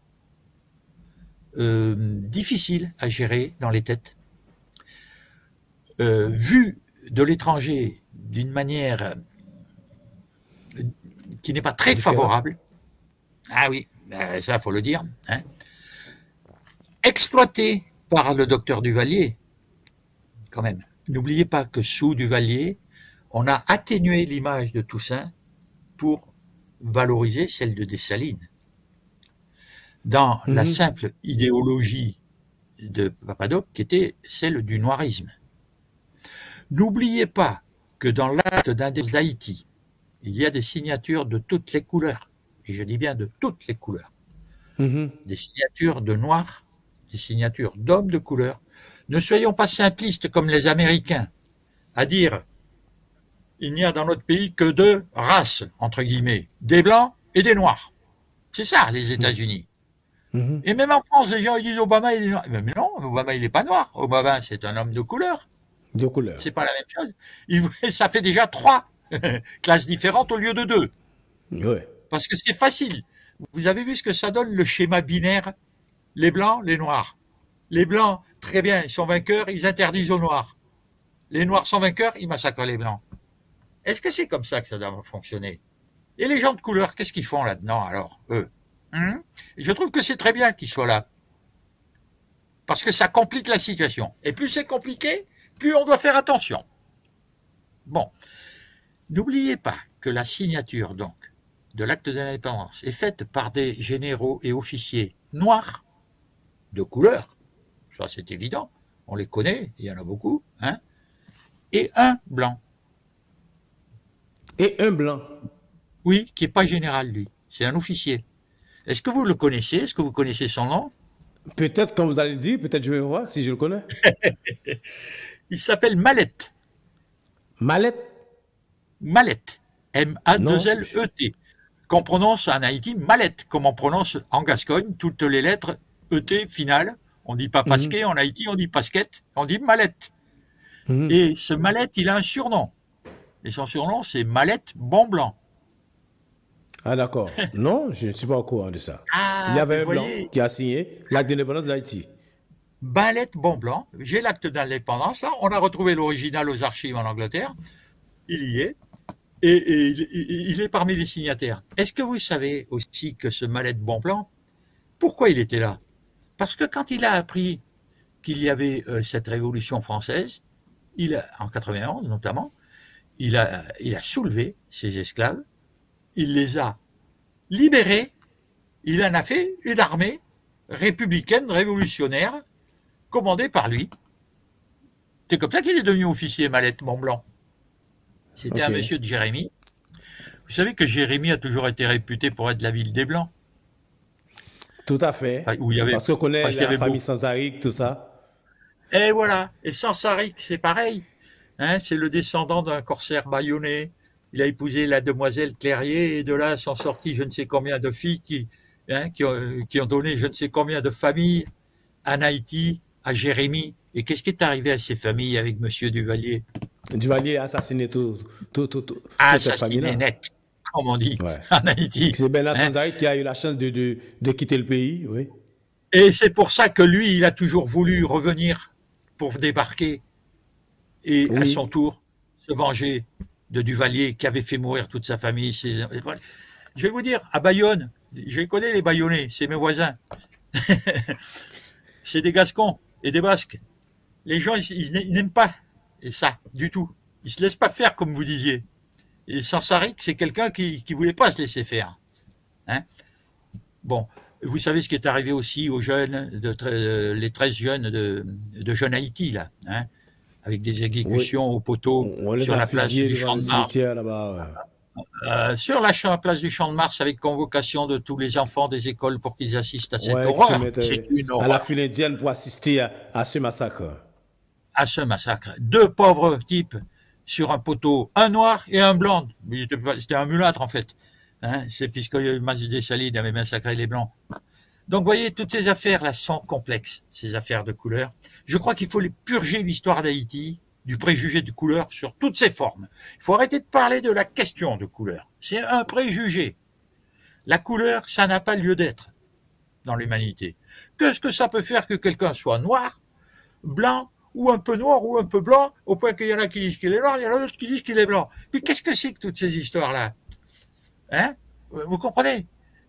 difficile à gérer dans les têtes, vu de l'étranger d'une manière qui n'est pas très favorable. Ah oui, ça, faut le dire. Hein. Exploité par le docteur Duvalier, quand même. N'oubliez pas que sous Duvalier, on a atténué l'image de Toussaint pour valoriser celle de Dessalines. Dans la simple idéologie de Papadoc, qui était celle du noirisme. N'oubliez pas que dans l'acte d'indépendance d'Haïti, il y a des signatures de toutes les couleurs, et je dis bien de toutes les couleurs. Des signatures de noirs, des signatures d'hommes de couleur. Ne soyons pas simplistes comme les Américains, à dire il n'y a dans notre pays que deux races, entre guillemets, des blancs et des noirs. C'est ça, les États-Unis. Et même en France, les gens ils disent Obama, il est noir. Mais non, Obama, il n'est pas noir. Obama, c'est un homme de couleur. De couleur. C'est pas la même chose. Ça fait déjà 3 classes différentes au lieu de 2. Ouais. Parce que c'est facile. Vous avez vu ce que ça donne, le schéma binaire? Les blancs, les noirs. Les blancs, très bien, ils sont vainqueurs, ils interdisent aux noirs. Les noirs sont vainqueurs, ils massacrent les blancs. Est-ce que c'est comme ça que ça doit fonctionner? Et les gens de couleur, qu'est-ce qu'ils font là-dedans, alors, eux? Je trouve que c'est très bien qu'ils soient là. Parce que ça complique la situation. Et plus c'est compliqué, plus on doit faire attention. Bon. N'oubliez pas que la signature, donc, de l'acte de l'indépendance est faite par des généraux et officiers noirs, de couleur. Ça, c'est évident. On les connaît, il y en a beaucoup. Hein, et un blanc. Et un blanc. Oui, qui n'est pas général, lui. C'est un officier. Est-ce que vous le connaissez? Est-ce que vous connaissez son nom? Peut-être, quand vous allez le dire, peut-être je vais voir si je le connais. Il s'appelle Mallette. Mallette? Mallette. M-A-2-L-E-T. Qu'on prononce en Haïti Mallette, comme on prononce en Gascogne toutes les lettres E-T finales. On ne dit pas pasquet, en Haïti on dit pasquette, on dit Mallette. Et ce Mallette, il a un surnom. Et son surnom, c'est Mallette Bonblanc. Ah d'accord. Non, je ne suis pas au courant de ça. Ah, il y avait un blanc qui a signé l'acte d'indépendance d'Haïti. Mallette Bonblanc. J'ai l'acte d'indépendance, là. On a retrouvé l'original aux archives en Angleterre. Il y est. Et il est parmi les signataires. Est-ce que vous savez aussi que ce Mallette Bonblanc, pourquoi il était là? Parce que quand il a appris qu'il y avait cette révolution française, en 91 notamment, il a soulevé ses esclaves, il les a libérés, il en a fait une armée républicaine, révolutionnaire, commandée par lui. C'est comme ça qu'il est devenu officier Mallette Bonblanc. C'était un monsieur de Jérémie. Vous savez que Jérémie a toujours été réputé pour être la ville des Blancs. Tout à fait. Parce qu'on connaît la famille Sansaric, tout ça. Et voilà. Et Sansaric, c'est pareil. Hein, c'est le descendant d'un corsaire bâillonné. Il a épousé la demoiselle Clérier et de là sont sorties je ne sais combien de filles qui ont donné je ne sais combien de familles en Haïti, à Jérémie. Et qu'est-ce qui est arrivé à ces familles avec monsieur Duvalier? Duvalier a assassiné toute cette famille-là. Assassiné net, comme on dit, en Haïti. C'est Bernard Sanzari qui a eu la chance de quitter le pays, oui. Et c'est pour ça que lui, il a toujours voulu revenir pour débarquer et à son tour se venger de Duvalier qui avait fait mourir toute sa famille. Je vais vous dire, à Bayonne, je connais les Bayonnais, c'est mes voisins. C'est des Gascons et des Basques. Les gens, ils n'aiment pas ça du tout. Ils se laissent pas faire, comme vous disiez. Et Sansaric, c'est quelqu'un qui voulait pas se laisser faire. Hein? Bon, vous savez ce qui est arrivé aussi aux jeunes, les 13 jeunes de Jeune Haïti, là, hein? Avec des exécutions au poteau sur la place du Champ de Mars. Sur la place du Champ de Mars, avec convocation de tous les enfants des écoles pour qu'ils assistent à cette horreur. C'est une horreur. À la file indienne pour assister à ce massacre. À ce massacre. 2 pauvres types sur un poteau, un noir et un blanc. C'était un mulâtre en fait. Hein, c'est puisque Dessalines avait massacré les Blancs. Donc, vous voyez, toutes ces affaires-là sont complexes, ces affaires de couleur. Je crois qu'il faut les purger l'histoire d'Haïti du préjugé de couleur sur toutes ses formes. Il faut arrêter de parler de la question de couleur. C'est un préjugé. La couleur, ça n'a pas lieu d'être dans l'humanité. Qu'est-ce que ça peut faire que quelqu'un soit noir, blanc, ou un peu noir, ou un peu blanc, au point qu'il y en a qui disent qu'il est noir, il y en a d'autres qui disent qu'il est blanc. Puis qu'est-ce que c'est que toutes ces histoires-là? Hein? Vous comprenez?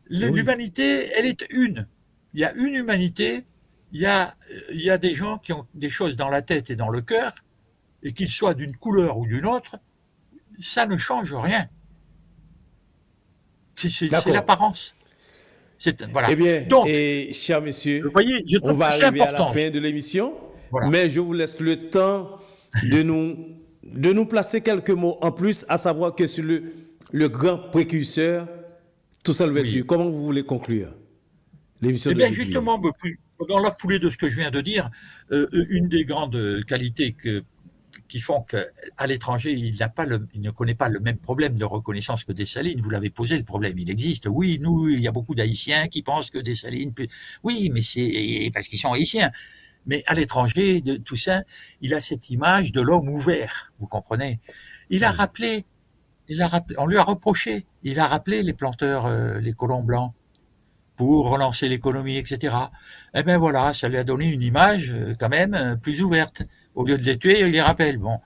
L'humanité, elle est une. Il y a une humanité, il y a des gens qui ont des choses dans la tête et dans le cœur, et qu'ils soient d'une couleur ou d'une autre, ça ne change rien. C'est l'apparence. Voilà. Eh bien, donc, chers messieurs, vous voyez, on va arriver à la fin de l'émission, voilà. Mais je vous laisse le temps de nous placer quelques mots en plus, à savoir que sur le grand précurseur, Toussaint Louverture, oui. Comment vous voulez conclure l'émission de l'émission? Justement, dans la foulée de ce que je viens de dire, une des grandes qualités qui font qu'à l'étranger, il ne connaît pas le même problème de reconnaissance que Dessalines. Vous l'avez posé, le problème, il existe. Oui, il y a beaucoup d'Haïtiens qui pensent que Dessalines... Oui, mais c'est parce qu'ils sont Haïtiens. Mais à l'étranger, de Toussaint, il a cette image de l'homme ouvert, vous comprenez? On lui a reproché, il a rappelé les planteurs, les colons blancs, pour relancer l'économie, etc. Eh bien voilà, ça lui a donné une image quand même plus ouverte. Au lieu de les tuer, il les rappelle. Bon,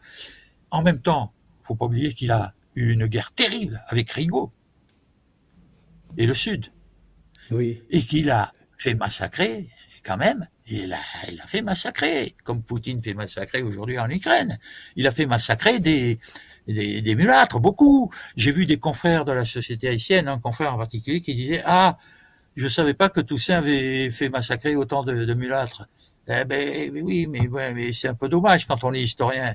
en même temps, faut pas oublier qu'il a eu une guerre terrible avec Rigaud et le Sud, oui, et qu'il a fait massacrer quand même. Il a fait massacrer, comme Poutine fait massacrer aujourd'hui en Ukraine. Il a fait massacrer des mulâtres, beaucoup. J'ai vu des confrères de la société haïtienne, un confrère en particulier, qui disait « Ah, je ne savais pas que Toussaint avait fait massacrer autant de mulâtres. » Eh ben oui, mais c'est un peu dommage quand on est historien.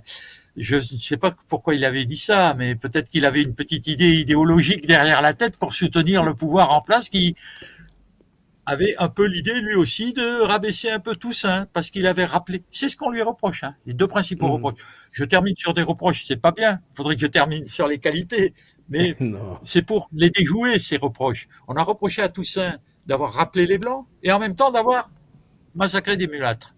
Je ne sais pas pourquoi il avait dit ça, mais peut-être qu'il avait une petite idée idéologique derrière la tête pour soutenir le pouvoir en place qui avait un peu l'idée, lui aussi, de rabaisser un peu Toussaint, parce qu'il avait rappelé. C'est ce qu'on lui reproche, hein, les deux principaux reproches. Je termine sur des reproches, c'est pas bien. Il faudrait que je termine sur les qualités. Mais c'est pour les déjouer, ces reproches. On a reproché à Toussaint d'avoir rappelé les Blancs, et en même temps d'avoir massacré des mulâtres.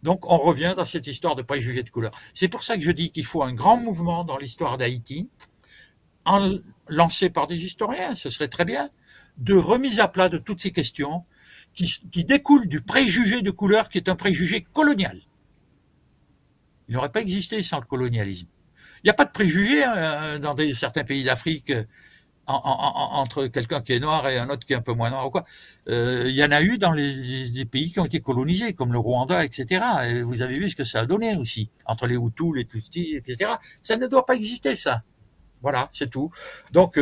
Donc, on revient dans cette histoire de préjugés de couleur. C'est pour ça que je dis qu'il faut un grand mouvement dans l'histoire d'Haïti, lancé par des historiens, ce serait très bien, de remise à plat de toutes ces questions qui découlent du préjugé de couleur qui est un préjugé colonial. Il n'aurait pas existé sans le colonialisme. Il n'y a pas de préjugé dans certains pays d'Afrique entre quelqu'un qui est noir et un autre qui est un peu moins noir ou quoi. Il y en a eu dans les pays qui ont été colonisés, comme le Rwanda, etc. Et vous avez vu ce que ça a donné aussi, entre les Hutus, les Tutsis, etc. Ça ne doit pas exister, ça. Voilà, c'est tout. Donc,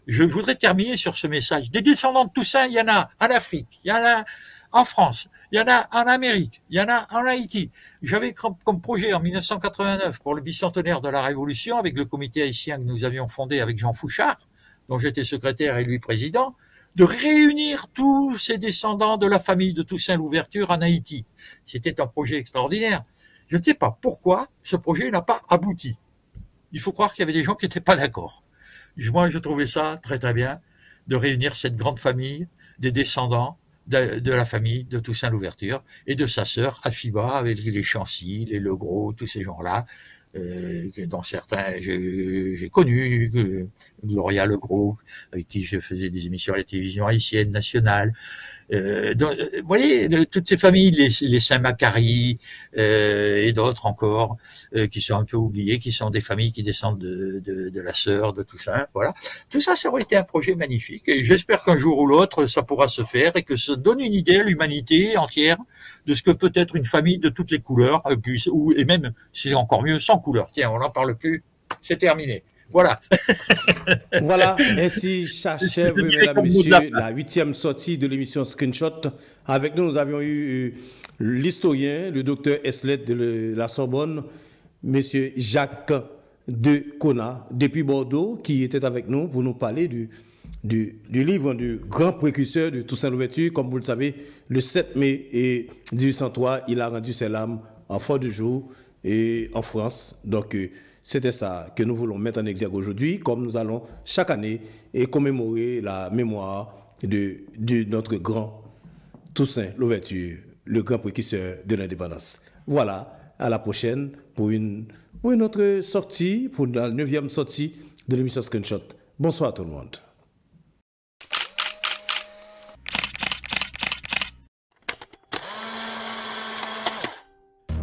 je voudrais terminer sur ce message. Des descendants de Toussaint, il y en a en Afrique, il y en a en France, il y en a en Amérique, il y en a en Haïti. J'avais comme projet en 1989, pour le bicentenaire de la Révolution, avec le comité haïtien que nous avions fondé avec Jean Fouchard, dont j'étais secrétaire et lui président, de réunir tous ces descendants de la famille de Toussaint Louverture en Haïti. C'était un projet extraordinaire. Je ne sais pas pourquoi ce projet n'a pas abouti. Il faut croire qu'il y avait des gens qui n'étaient pas d'accord. Moi, je trouvais ça très très bien de réunir cette grande famille des descendants de la famille de Toussaint Louverture et de sa sœur Afiba, avec les Chancy, les Legros, tous ces gens-là, dont certains j'ai connu, Gloria Legros, avec qui je faisais des émissions à la télévision haïtienne nationale. Donc, vous voyez, toutes ces familles, les Saint-Macary et d'autres encore, qui sont un peu oubliées, qui sont des familles qui descendent de la sœur de Toussaint, voilà. Tout ça, ça aurait été un projet magnifique. Et j'espère qu'un jour ou l'autre, ça pourra se faire et que ça donne une idée à l'humanité entière de ce que peut être une famille de toutes les couleurs, et même, c'est encore mieux, sans couleur. Tiens, on n'en parle plus, c'est terminé. Voilà. Voilà, ainsi s'achève, mesdames, messieurs, la 8e sortie de l'émission Screenshot. Avec nous, nous avions eu l'historien, le docteur Eslet de la Sorbonne, monsieur Jacques de Cona, depuis Bordeaux, qui était avec nous pour nous parler du livre du grand précurseur de Toussaint Louverture. Comme vous le savez, le 7 mai 1803, il a rendu ses larmes en Fort-de-Joux et en France. Donc, C'était ça que nous voulons mettre en exergue aujourd'hui, comme nous allons chaque année et commémorer la mémoire de notre grand Toussaint Louverture, le grand précurseur de l'indépendance. Voilà, à la prochaine pour une autre sortie, pour la 9e sortie de l'émission Screenshot. Bonsoir à tout le monde.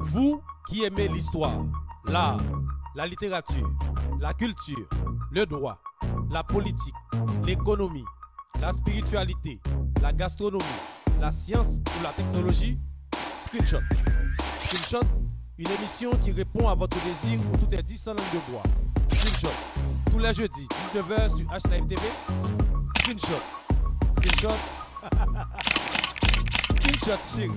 Vous qui aimez l'histoire, l'art, la littérature, la culture, le droit, la politique, l'économie, la spiritualité, la gastronomie, la science ou la technologie, Screenshot. Screenshot, une émission qui répond à votre désir où tout est dit sans langue de bois. Screenshot, tous les jeudis, 19h sur HLive TV. Screenshot. Screenshot. Screenshot, chérie.